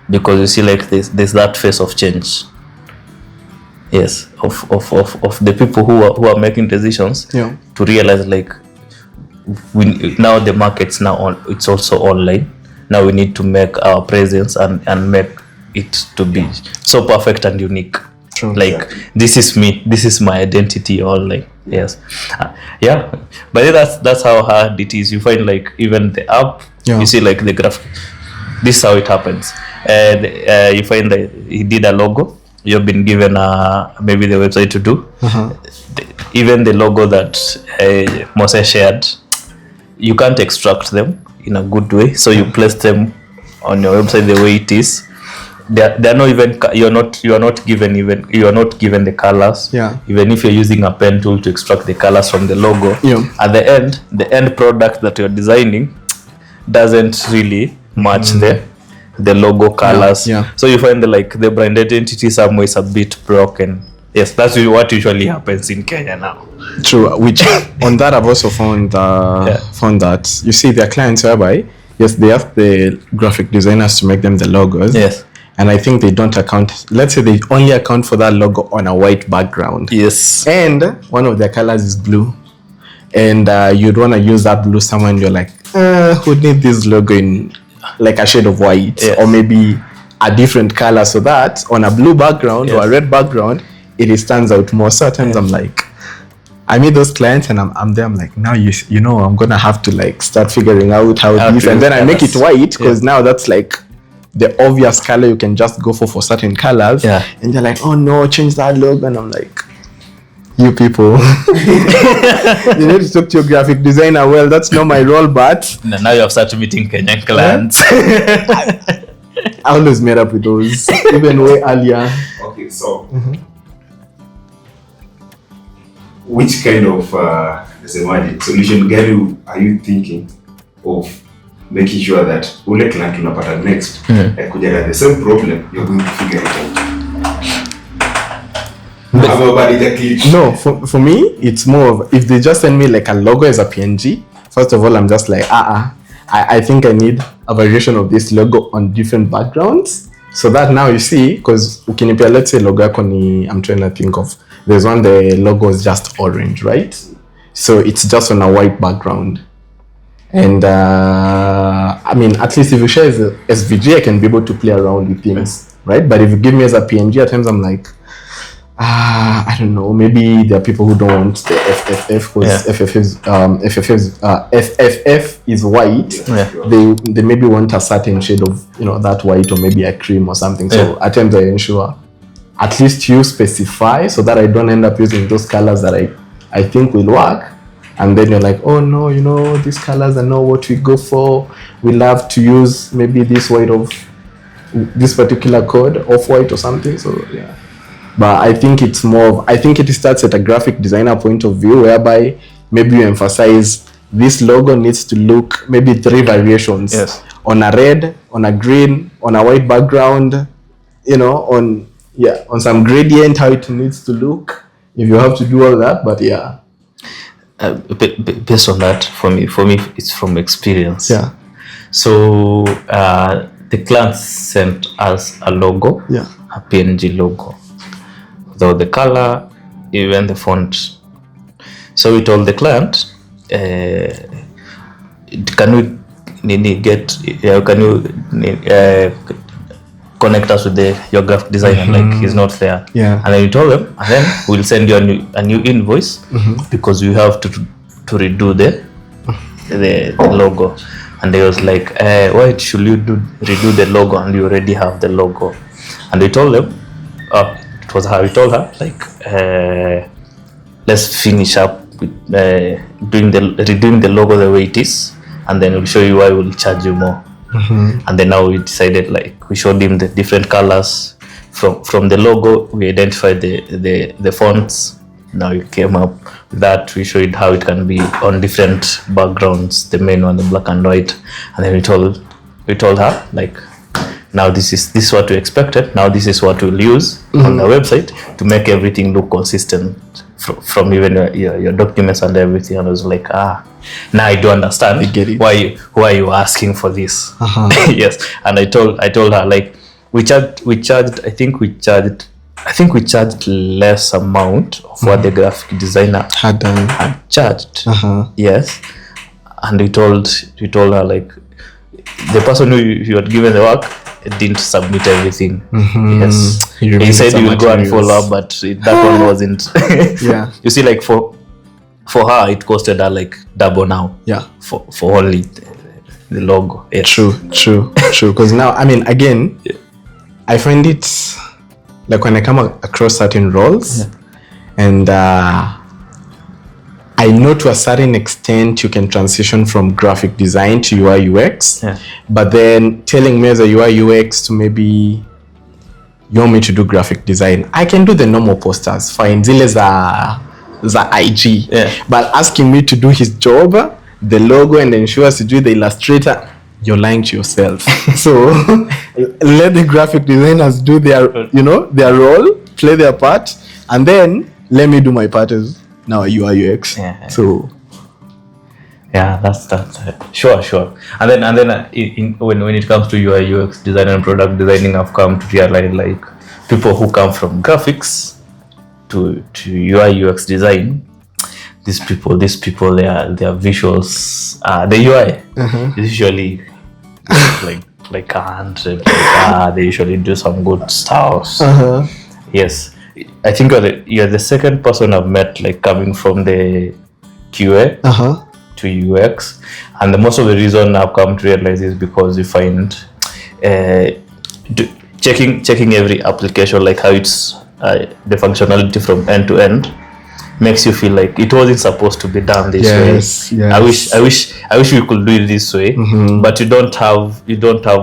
A: because you see, like there's that phase of change. Yes, of the people who are making decisions.
B: Yeah.
A: To realize, like, now the market's it's also online. Now we need to make our presence and make it to be so perfect and unique.
B: True.
A: Like, this is me, this is my identity online. Yes. Yeah, but that's how hard it is. You find, like, even the app, you see, like, the graphic, this is how it happens. And you find that he did a logo, you've been given maybe the website to do. Even the logo that Mose shared, you can't extract them in a good way, so you place them on your website the way it is. They're not even, you are not given the colors.
B: Yeah.
A: Even if you're using a pen tool to extract the colors from the logo, at the end product that you're designing doesn't really match the logo colors.
B: Yeah.
A: So you find the brand identity somewhere is a bit broken. Yes, that's what usually happens in Kenya now.
B: True. Which on that I've also found that you see there are clients whereby yes, they have the graphic designers to make them the logos.
A: Yes.
B: And I think they don't account. Let's say they only account for that logo on a white background.
A: Yes.
B: And one of their colors is blue. And you'd want to use that blue somewhere, and you're like, who need this logo in like a shade of white, or maybe a different color, so that on a blue background or a red background, it stands out more. So at times I'm like, I meet those clients and I'm there. I'm like, now you know I'm gonna have to like start figuring out how this, and then I make it white because now that's like the obvious color you can just go for certain colors.
A: Yeah.
B: And they're like, oh no, change that logo, and I'm like, you people, you need to talk to your graphic designer. Well, that's not my role, but
A: now you have started meeting Kenyan clients.
B: I always met up with those even way earlier.
C: Okay, so which kind of solution gani are you thinking of making sure that ule client unapata next kujaga the same problem, you're going to figure it out?
B: No, for me it's more of, if they just send me like a logo as a PNG, first of all I'm just like I think I need a variation of this logo on different backgrounds, so that now you see, because ukinipia let's say logo yako ni, I'm trying to think of, there's one the logo is just orange, right? So it's just on a white background. And I mean, at least if you share as a SVG, I can be able to play around with things, right? But if you give me as a PNG, at times I'm like, I don't know, maybe there are people who don't want the FFF because FFF is white. They maybe want a certain shade of, that white, or maybe a cream or something. So at times I ensure at least you specify, so that I don't end up using those colors that I think will work. And then you're like, oh no, these colors are not what we go for. We love to use maybe this white of this particular code, off-white or something. So yeah. But I think it's I think it starts at a graphic designer point of view, whereby maybe you emphasize this logo needs to look maybe 3 variations.
A: Yes.
B: On a red, on a green, on a white background, on some gradient, how it needs to look, if you have to do all that. But yeah.
A: Based on that, for me, it's from experience.
B: Yeah.
A: So the client sent us a logo, a PNG logo, though the color, even the font. So we told the client, can you connect us with your graphic designer? Like, he's not there. And then we told them, and then we'll send you a new invoice because we have to redo the logo. And they was like, why should you redo the logo and you already have the logo? And we told them, it was how we told her, like, let's finish up with redoing the logo the way it is, and then we'll show you why we'll charge you more. And then now we decided, like, we showed him the different colors from the logo. We identified the fonts. Now we came up with that. We showed how it can be on different backgrounds, the main one, the black and white. And then we told her, like, now this is what we expected. Now this is what we'll use on the website to make everything look consistent from even your documents and everything. And I was like, now I do understand. I get it. Why are you asking for this? Yes. And I told her, like, we charged less amount of what the graphic designer had charged. Yes. And we told her, like, the person who you had given the work didn't submit everything. Yes. He said he will go and follow up, but that one wasn't. You see, like, for her it costed her like double now. For only the logo. Yes. True.
B: Because now, I mean, again, I find it like when I come across certain roles, and I know to a certain extent you can transition from graphic design to UI UX, but then telling me as a UI UX to maybe you want me to do graphic design, I can do the normal posters, fine, zile za IG, but asking me to do his job, the logo, and ensure to do the illustrator, you're lying to yourself. So let the graphic designers do their role, play their part, and then let me do my part as now a UI UX. So
A: that's sure. And then when it comes to UI UX design and product designing, I've come to realize, like, people who come from graphics to UI UX design, these people, their visuals, the UI is usually like 100. They usually do some good stuff. Yes, I think you're the second person I've met, like, coming from the QA to UX, and most of the reason I've come to realize is because you find checking every application, like how it's the functionality from end to end, makes you feel like it wasn't supposed to be done this way. Yes. I wish we could do it this way, but you don't have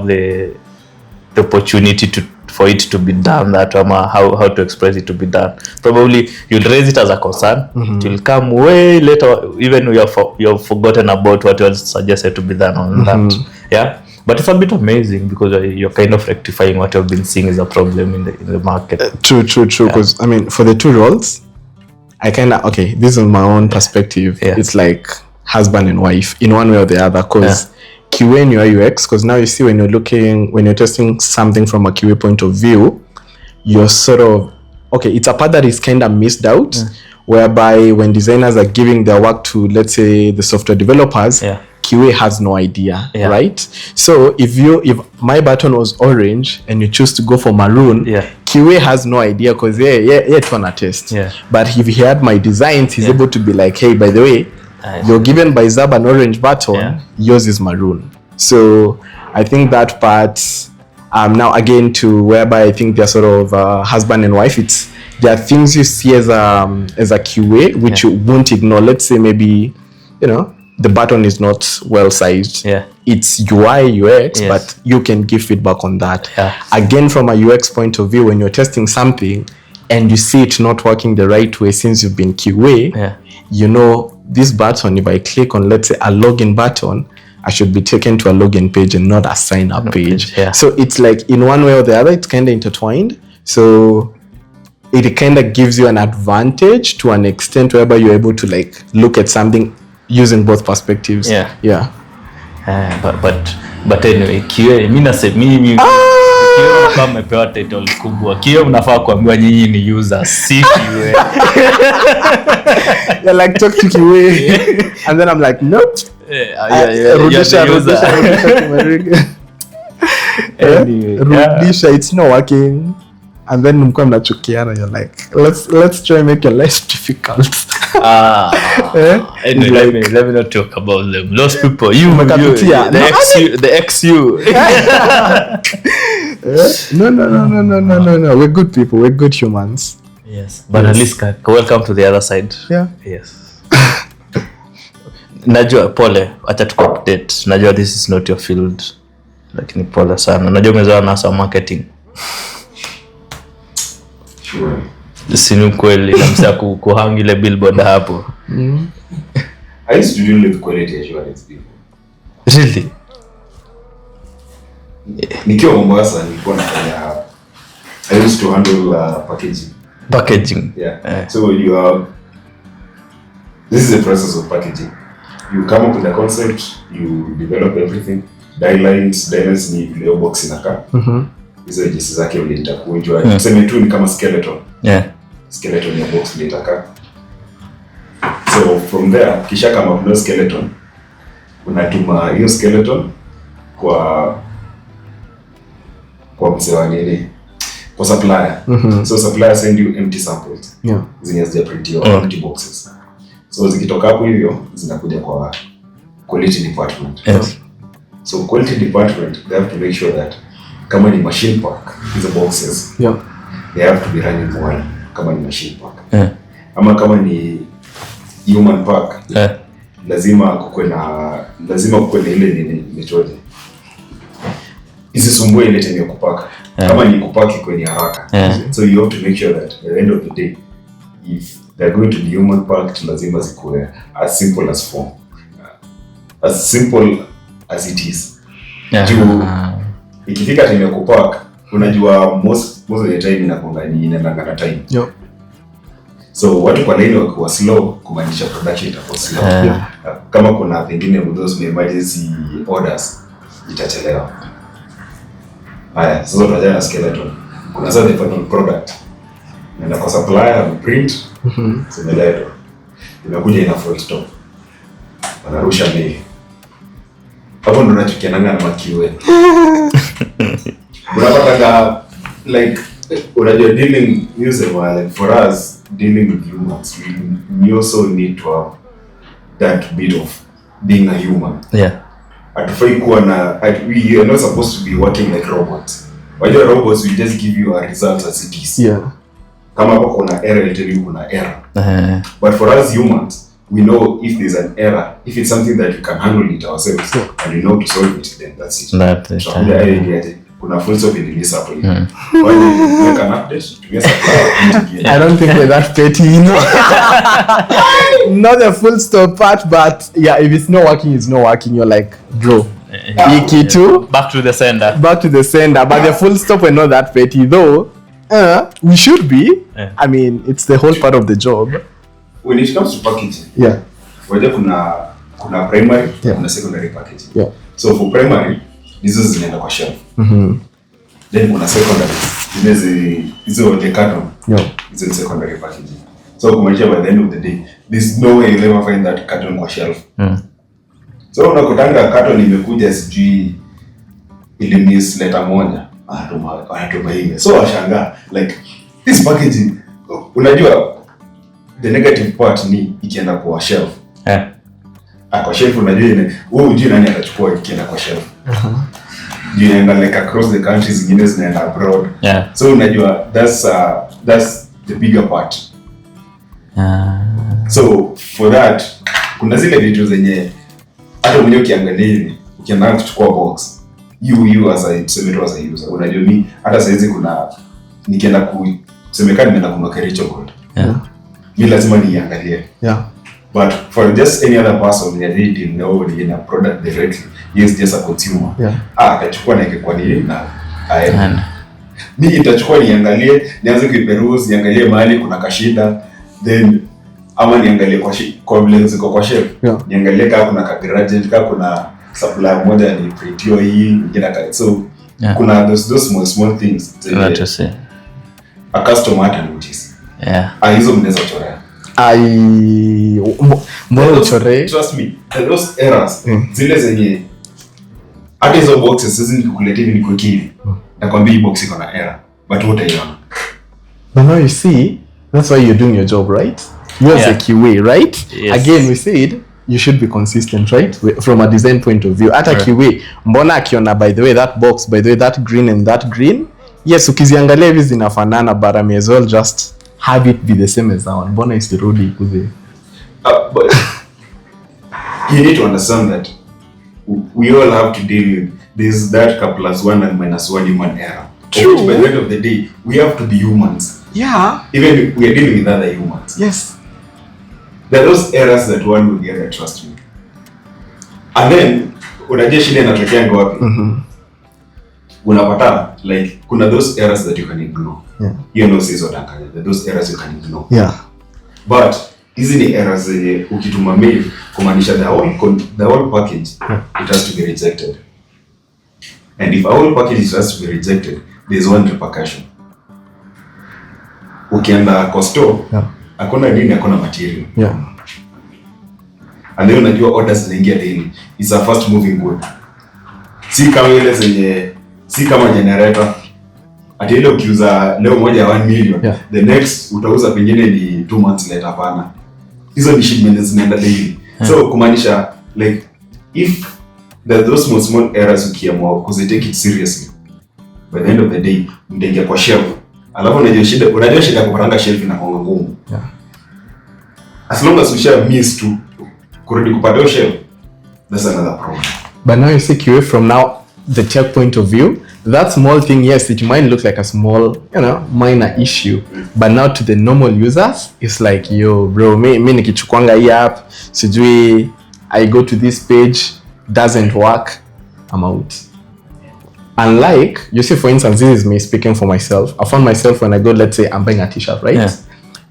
A: the opportunity for it to be done that way, how to express it to be done. Probably you'll raise it as a concern. It will come way later, even you have forgotten about what was suggested to be done on that. Yeah. But it's a bit amazing because you're kind of rectifying what you've been seeing is a problem in the market. True.
B: Because I mean, for the two roles, I this is my own perspective. It's like husband and wife in one way or the other. Because QA and UI UX, because now you see when you're testing something from a QA point of view, you're sort of it's a part that is kind of missed out. Whereby when designers are giving their work to, let's say, the software developers, QA has no idea, right? So if my button was orange and you choose to go for maroon, QA has no idea because it's on a test. But if he had my designs, he's able to be like, hey, by the way, you're given by Zab an orange button, yours is maroon. So I think that part, now again to whereby I think they're sort of husband and wife, there are things you see as a QA which you won't ignore. Let's say maybe, the button is not well sized. It's UI UX, but you can give feedback on that. Again, from a UX point of view, when you're testing something and you see it not working the right way since you've been QA, this button, if I click on, let's say, a login button, I should be taken to a login page and not a sign up page. So it's like in one way or the other, it's kind of intertwined. So it kind of gives you an advantage to an extent whereby you're able to like look at something using both perspectives.
A: But But anyway, QA mimi nasema mimi kama mmepewa title kubwa. QA mnafaa kuambiwa nyinyi ni users, si QA.
B: You're like talk to QA. And then I'm like nope. Rudisha it's not working. And then mko mnachukiana, you're like let's try and make your life difficult.
A: Anyway, let me not talk about them. Those people, the XU. No.
B: We're good people. We're good humans.
A: Yes. But at least welcome to the other side.
B: Yeah.
A: Yes. Najua pole, acha tuko update. Najua this is not your field. Lakini pole sana. Najua umezoea na marketing.
C: Sure.
A: Sinu kweli na msa kuhang ile billboard hapo.
C: I used to deal with quality assurance people.
A: Really?
C: Nikiwa Mombasa nilikuwa nafanya I used to handle packaging. Yeah. So this is the process of packaging. You come up with a concept, you develop everything. Guidelines ni leo box inakaa. Hizo jinsi zake vile itakuwa. Tuseme tu ni kama skeleton.
A: Yeah.
C: Skeleton ya box vile itakaa. So from there, kisha kama kuna skeleton, unatuma hiyo skeleton kwa msewa nini? Kwa supplier. So supplier send you empty samples.
B: Yeah.
C: Zenye hazijaprintiwa empty boxes. So zikitoka hapo hivyo zinakuja kwa quality department.
A: Yes.
C: So quality department, they have to make sure that kama ni machine pack hizo boxes,
B: yeah,
C: they have to be running well kama ni machine pack.
A: Yeah.
C: Ama kama ni human pack,
A: Yeah.
C: lazima kuwe na ile nini method. Isisumbue ile time ya kupaka.
A: Yeah.
C: Kama ni kupaki kwenye haraka.
A: Yeah.
C: So you have to make sure that at the end of the day, if they're going to be human packed, lazima zikuwe as simple as form. As simple as it is.
A: Yeah.
C: Juu ikifika time ya kupack, unajua most of the time inaenda na time.
B: Yeah.
C: So watu kwa line wakiwa slow, kumaanisha production itakuwa slow.
A: Yeah.
C: Kama kuna pengine those emergency orders, itachelewa. Haya, sasa tunaja na skeleton. Kuna sasa the final product. Nenda kwa supplier, print, zimeletwa. Imekuja ina full stop. Wanarusha mail. Hapo ndo nachukiananga na makiwe. Unapata like unajua dealing like for us dealing with humans, we also need to have that bit of being a human.
A: Yeah.
C: Atufai kuwa na we are not supposed to be working like robots. Wajua robots we just give you a result as it is.
B: Yeah.
C: Kama hapo kuna error, tell you kuna error. But for us humans, we know if there's an error, if it's something that we can handle it ourselves, and we know to solve it, then that's it. Kuna full stop in this hapo hivi. Why you can update to get
B: I don't think we're that petty, you know. Not the full stop part, but yeah, if it's not working, it's not working. You're like, bro, Ikitu,
A: back to the sender.
B: But the full stop, we're not that petty, though. We should be.
A: Yeah.
B: I mean, it's the whole part of the job.
C: When it comes to packaging,
B: Yeah.
C: whether kuna primary,
B: Yeah.
C: kuna secondary packaging.
B: Yeah.
C: So for primary, hizo zinaenda kwa shelf. Then kuna secondary, hizo the carton.
B: Yeah.
C: Hizo secondary packaging. So kumaanisha by the end of the day, there's no way you'll ever find that carton kwa shelf. So unakutanga carton imekuja sijui ilimiss letter moja. Anatuma email. So washangaa like this packaging, unajua the negative part ni ikienda kwa shelf.
A: Yeah.
C: Kwa shelf unajua wewe hujui nani atachukua ikienda kwa shelf. You know, like across the country zingine zinaenda abroad.
A: Yeah.
C: So unajua that's the bigger part. So for that kuna zile vitu zenye hata mwenyewe ukiangalia hivi ukienda kuchukua box you as a user, unajua mimi hata saizi kuna nikienda kusemekana nimeenda kununua Kericho Gold.
A: Yeah.
C: Mimi lazima niangalie.
B: Yeah.
C: But for just any other person they really know the product directly, yes, just a consumer.
B: Yeah.
C: Atachukua na kwa nini na mimi nitachukua niangalie, nianze kuiperuse, niangalie mahali kuna kashida, then ama niangalie kwa vile ziko kwa shelf.
B: Yeah.
C: Niangalie kama kuna garage, kama kuna supplier moja ni pretio hii ingine ka so kuna those small things a customer hata notice hizo mnaweza chorea
B: mbona uchore
C: trust me those errors zile zenye hata hizo boxes sisi nikukuletea hivi niko kivi nakwambia hii box iko na error but utaiona.
B: But now you see, that's why you're doing your job, right? You're a QA, right?
A: Yes.
B: Again, we said you should be consistent, right? From a design point of view. At a QA, mbona akiona by the way that box, by the way that green and that green, yes, ukiziangalia hivi zinafanana, but I may as well just have it be the same as that one. Mbona isirudi ikuze?
C: But you need to understand that we all have to deal with this that +1 and -1 human error.
B: True.
C: By the end of the day, we have to be humans.
B: Yeah.
C: Even if we are dealing with other humans.
B: Yes.
C: There are those errors that one will get, trust me. And then, unajua shida inatokea ngapi? Unapata, like, kuna those errors that you can ignore.
B: Yeah.
C: You know, says what those errors you can ignore.
B: Yeah.
C: But, hizi ni errors zenye ukituma mail, kumaanisha the whole package, it has to be rejected. And if a whole package has to be rejected, there's one repercussion. Ukienda kwa store, hakuna nini, hakuna material.
B: Yeah.
C: And then unajua orders zinaingia daily. It's a fast moving good. Si kama ile zenye, si kama generator. Ati ile ukiuza leo moja 1 million, the next utauza pengine ni 2 months later hapana. Hizo ni shipments zinaenda daily. So kumaanisha like if there are those small errors ukiamua kuzitake it seriously, by the end of the day mtaingia kwa shelf. Alafu unajua shida kupanga shelf inakuwa ngumu. As long as we share miss to kurudi kupata shelf, that's another problem.
B: But now you see QA from now the tech point of view, that small thing, yes, it might look like a small, minor issue, but now to the normal users, it's like, yo, bro, me nikichukwanga hii app, sijui I go to this page, doesn't work, I'm out. Unlike, you see, for instance, this is me speaking for myself. I found myself when I go, let's say I'm buying a t-shirt, right? Yeah.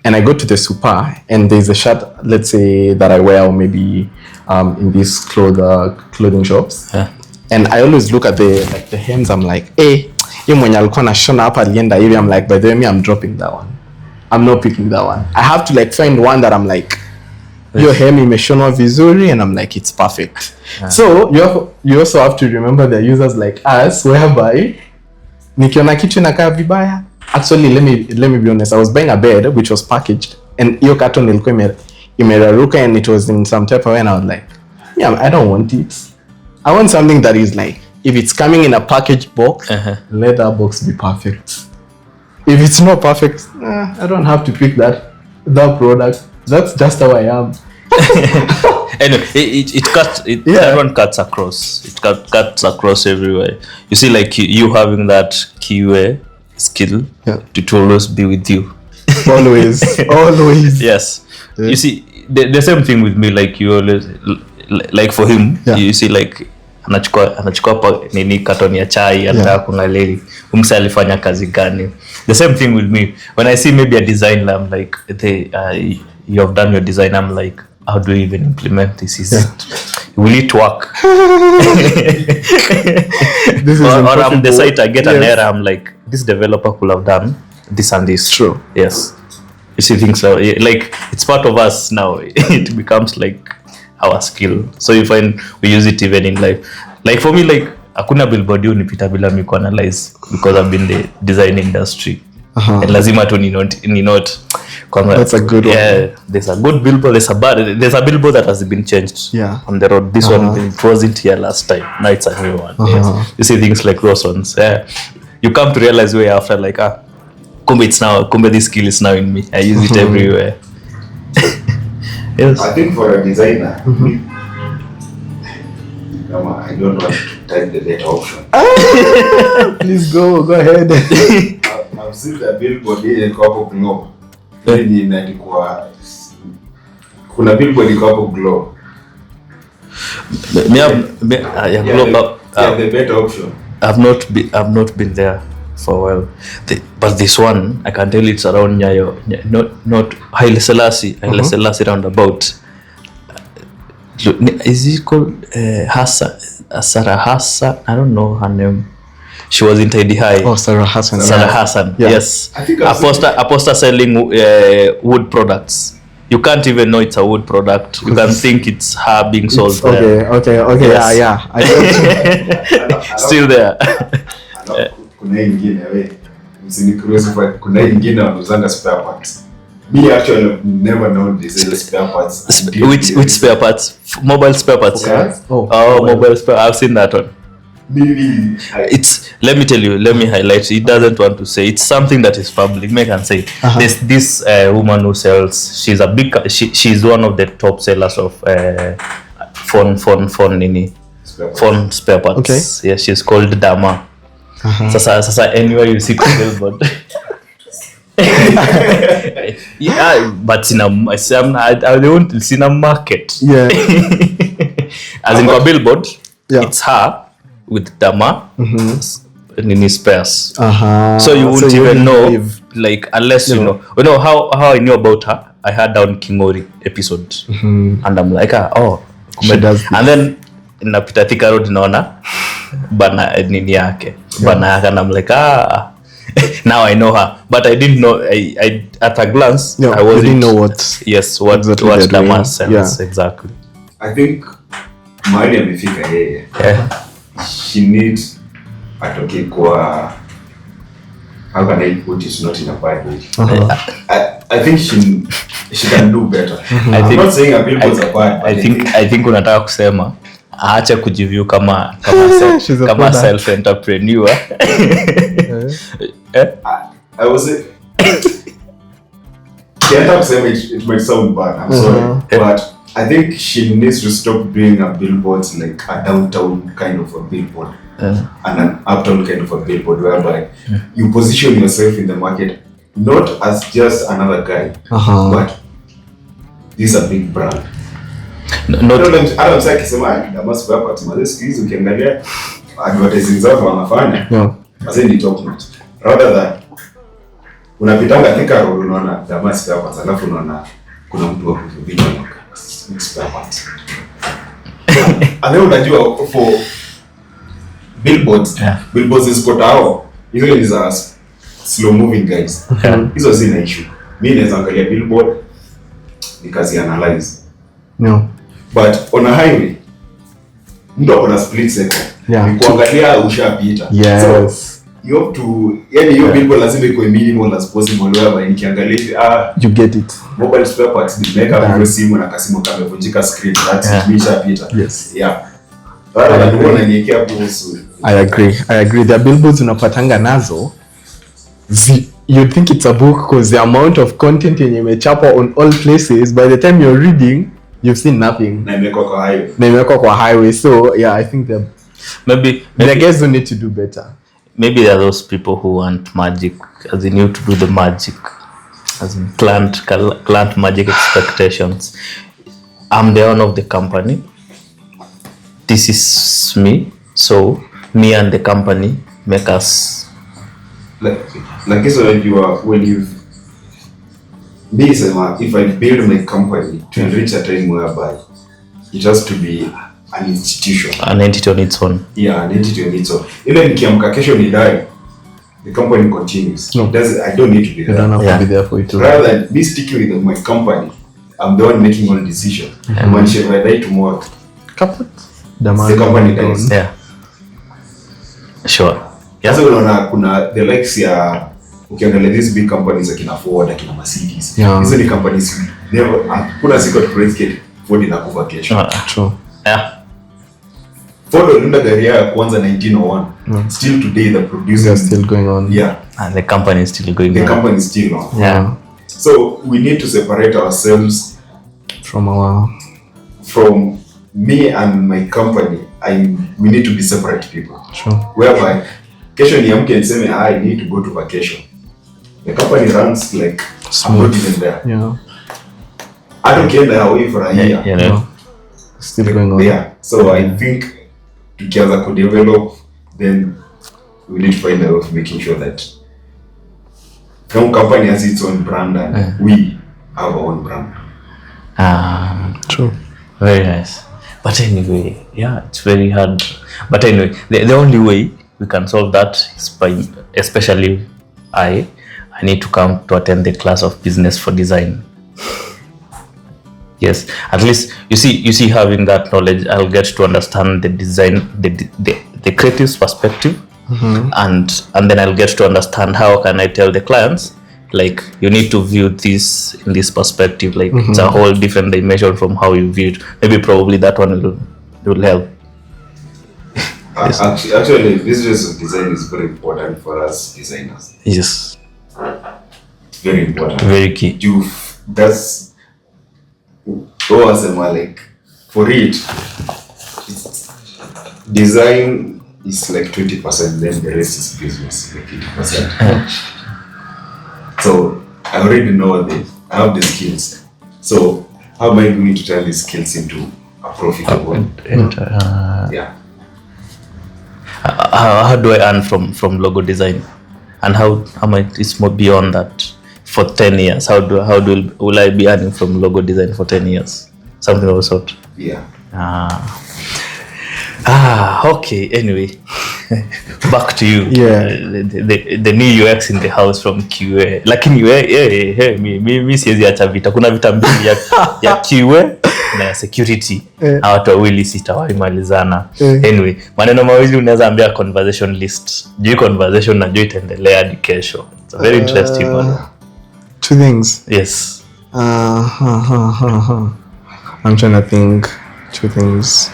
B: And I go to the super and there's a shirt, let's say, that I wear, or maybe in these clothing shops. Yeah. And I always look at the hems, I'm like, hey, mwenye alikuwa na shona hapa alienda hivi, I'm like, by the way, I'm dropping that one. I'm not picking that one. I have to like find one that I'm like, your hem imeshonwa vizuri, and I'm like, it's perfect. Yeah. So you also have to remember the users like us, whereby nikiona kitu inakaa vibaya. Actually, let me be honest. I was buying a bed which was packaged, and hiyo carton ilikuwa imeraruka, and it was in some type of way, and I was like, yeah, I don't want it. I want something that is like, if it's coming in a packaged box, let that box be perfect. If it's not perfect, I don't have to pick that product. That's just how I am.
A: Anyway, it cuts. Everyone cuts across. It cuts across everywhere. You see, like you having that QA skill, it will always be with you. Always. Yes. Yeah. You see, the same thing with me. Like you always, like for him, you see, like anachukua nini carton ya chai, anataka kuangalia umsa alifanya kazi gani. The same thing with me. When I see maybe a design, I'm like, you have done your design, I'm like, how do you even implement this? Will it work? or I'm the site, I get an error, I'm like, this developer could have done this and this.
B: True.
A: Yes. You see things like it's part of us now. It becomes like our skill. So you find we use it even in life. Like for me, like hakuna billboard unipita bila mi analyze, because I've been in the design industry. And lazima tu ni note.
B: That's a good one.
A: Yeah, there's a good billboard, there's a billboard that has been changed on the road. This one, it wasn't here last time. Now it's a new one. Yes. You see things like those ones. Yeah. You come to realize way after, like, kumbe this skill is now in me. I use it everywhere. Yes.
C: I think for a designer, I don't want to type the data option.
B: Please go ahead.
C: I've seen the billboard in hapo globe. Yenye inaandikwa kuna billboard iko hapo globe.
A: Globe.
C: The better option.
A: I've not been there for a while. But this one, I can tell it's around Nyayo, not Haile Selassie roundabout. Is it called Sarah Hassan? I don't know her name. She was in Tidy High.
B: Oh, Sarah Hassan.
A: Sarah Hassan.
B: Yeah.
A: Yes.
C: I think I've
A: a poster selling wood products. You can't even know it's a wood product. You can think it's her being sold there.
B: Okay.
A: Yes.
B: Yeah. I got
A: Still there.
C: Kuna ingine we msinikruhusu kwa kuna ingine wanuzanga spare parts. Me actually have never known this is spare parts.
A: Which spare parts? Mobile spare parts.
C: Yeah.
A: Mobile spare. I've seen that one.
C: Maybe
A: It's, let me tell you, let me highlight. It doesn't want to say. It's something that is public. Me can say. There's this woman who sells. She's a big. She's one of the top sellers of phone spare parts.
B: Okay.
A: Yeah, she's called Dama. Sasa anywhere you see billboard. Yeah, but in a market.
B: Yeah.
A: As in a billboard,
B: Yeah.
A: it's her with Dama nini spares. So you wouldn't
B: So you
A: even know,
B: believe.
A: like, unless you know. You know how I knew about her? I heard down Kingori episode, and I'm like,
B: She does this.
A: and then napita Thika Road naona bana nini yake bana yake, and I'm like, now I know her, but I didn't know. I at a glance,
B: No,
A: I
B: you
A: wasn't.
B: didn't know what.
A: Yes, what
B: exactly they're doing.
A: Dama sells exactly.
C: I think mahali amefika yeye.
A: Yeah.
C: She needs atoke kwa, how can I put it, not in a bad way. I think she can do better. I'm not saying her billboards are bad, but
A: I think unataka kusema aache kujiview kama
B: She's a
A: kama
B: product.
A: self entrepreneur.
C: I was kienda kusema it might sound bad, I'm sorry, but I think she needs to stop doing a billboard like a downtown kind of a billboard and an uptown kind of a billboard, whereby you position yourself in the market not as just another guy, but this is a big brand. Hata msaki akisema Dama spare parts, mazee siku hizi ukiangalia advertising zao wanafanya mazee ni top notch, rather than unapitanga Thika Road unaona Dama spare parts, alafu unaona kuna mtu wa kuvidia spare parts. And then unajua for billboards, billboards is got hao hizo ni za slow moving guys. Hizo zina issue. Mimi naweza angalia billboard nikazi analyze.
B: No.
C: But on a highway, mtu akona split second.
B: Yeah.
C: Ni kuangalia ushapita.
B: Yes.
C: So you have to, yani hiyo billboard lazima ikuwe minimal as possible, whereby nikiangalia
B: You get it.
C: mobile spare parts nimeweka kwa simu na kasimu kamevunjika screen, that's it, imeshapita.
B: Yes.
C: Yeah. Wala ndio unaniwekea kuhusu.
B: I agree. The billboards unapatanga nazo. You think it's a book because the amount of content yenye imechapwa on all places, by the time you're reading, you've seen nothing.
C: Na imewekwa kwa highway.
B: Na imewekwa kwa highway. So yeah, I think
A: Maybe
B: the guys don't need to do better.
A: maybe there are those people who want magic, as in you to do the magic, as in client magic expectations. I'm the owner of the company. This is me. So me and the company make us
C: Like so when you if I build my company to reach a time whereby it has to be an institution,
A: an entity on its own.
C: Yeah, an entity on its own. Even nikiamka kesho ni die, the company continues.
B: No.
C: I don't need to be
B: You
C: there.
B: don't have to be there for it.
C: Rather than me sticking with my company, I'm the one making all decisions. When if I die tomorrow,
B: Kaput.
C: the company dies.
A: Yeah. Sure.
C: Sasa unaona kuna the likes ya ukiangalia these big companies akina Ford, akina Mercedes. Hizo ni companies never kuna siku tupredict Ford inakufa kesho.
B: True.
A: Yeah.
C: Ford waliunda gari ya kwanza 1901. Still today the producers
B: They're still going on.
C: Yeah.
A: And the company is still going
C: The
A: on.
C: company is still on.
A: Yeah.
C: So we need to separate ourselves from me and my company. We need to be separate people.
B: Sure.
C: Whereby kesho niamke niseme I need to go to vacation. The company runs like I'm not even there.
B: Yeah.
C: I don't care away for a year.
A: You know.
B: Still going on.
C: Yeah. So I think together could develop, then we need to find a way of making sure that no company has its own brand and we have our own brand.
B: True.
A: Very nice. But anyway, yeah, it's very hard. But anyway, the only way we can solve that is by, especially I need to come to attend the class of business for design. Yes, at least you see having that knowledge, I'll get to understand the design, the creative perspective, and then I'll get to understand how can I tell the clients, like, you need to view this in this perspective, like it's a whole different dimension from how you view it. Maybe probably that one will help.
C: Yes. Actually, business of design is very important for us designers.
A: Yes,
C: Very important.
A: very key.
C: That's like, for it, design is like 20%, then the rest is business, like 80%. So I already know this. I have the skills. So how am I going to turn these skills into a profitable? Yeah.
A: How do I earn from logo design, and how much is more beyond that? For 10 years, will I be earning from logo design for 10 years? Something of the sort.
C: Yeah.
A: Okay. Anyway, back to you.
B: Yeah.
A: The new UX in the house from QA. Lakini mi siwezi acha vita. Kuna vita mbili ya QA na ya security. Watu wawili sitawaimalizana. Anyway, maneno mawili unaweza ambia conversation list. Juu conversation najua itaendelea hadi kesho. It's a very interesting one.
B: Two things.
A: Yes.
B: I'm trying to think. Two things.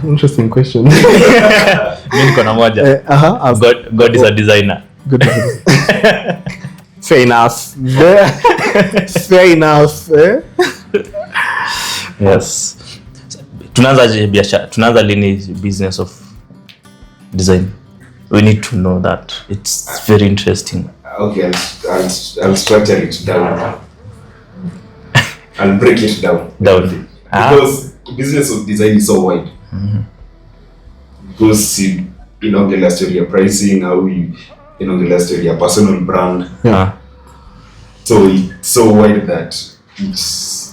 B: Interesting question.
A: Mimi niko na moja. God is a designer.
B: Good. Fair enough. Fair enough.
A: Yes. Tunaanza lini business of design? We need to know that. It's very interesting.
C: Okay, I'll structure it down. I'll break it down. Because business of design is so wide. Because inaongelea story ya pricing au inaongelea story ya personal brand.
A: Yeah.
C: So it's so wide that it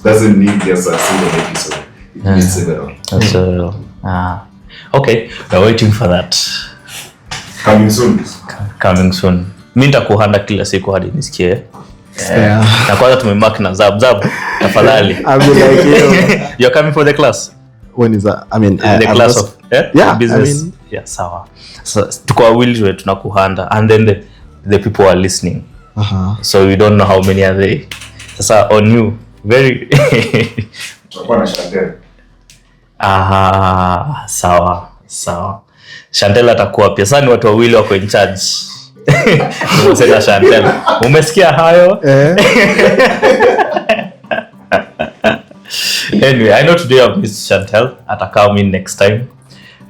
C: doesn't need just a single episode. It needs several.
A: That's okay, we're waiting for that. Coming soon. Mimi nitakuhanda kila siku hadi nisikie. Na kwanza tumemark na zab tafadhali.
B: I'll be like,
A: you're coming for the class?
B: When is that? I mean,
A: the class of business. Sawa. So tuko wawili tunakuhanda, and then the people are listening. So we don't know how many are they. Sasa on you, very
C: tutakuwa na Chantel.
A: Sawa. Chantel atakuwa pia. Sasa ni watu wawili wako in charge. Umesema Chantel. Umesikia hayo? Anyway, I know today I've missed Chantel. Atakaa me next time.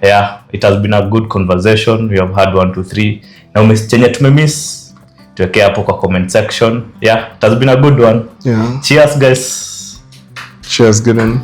A: Yeah, it has been a good conversation. We have had 1, 2, 3. Na umesichenye tumemiss. Tuweke hapo kwa comment section. Yeah, it has been a good one.
B: Yeah.
A: Cheers guys.
B: Cheers, good one.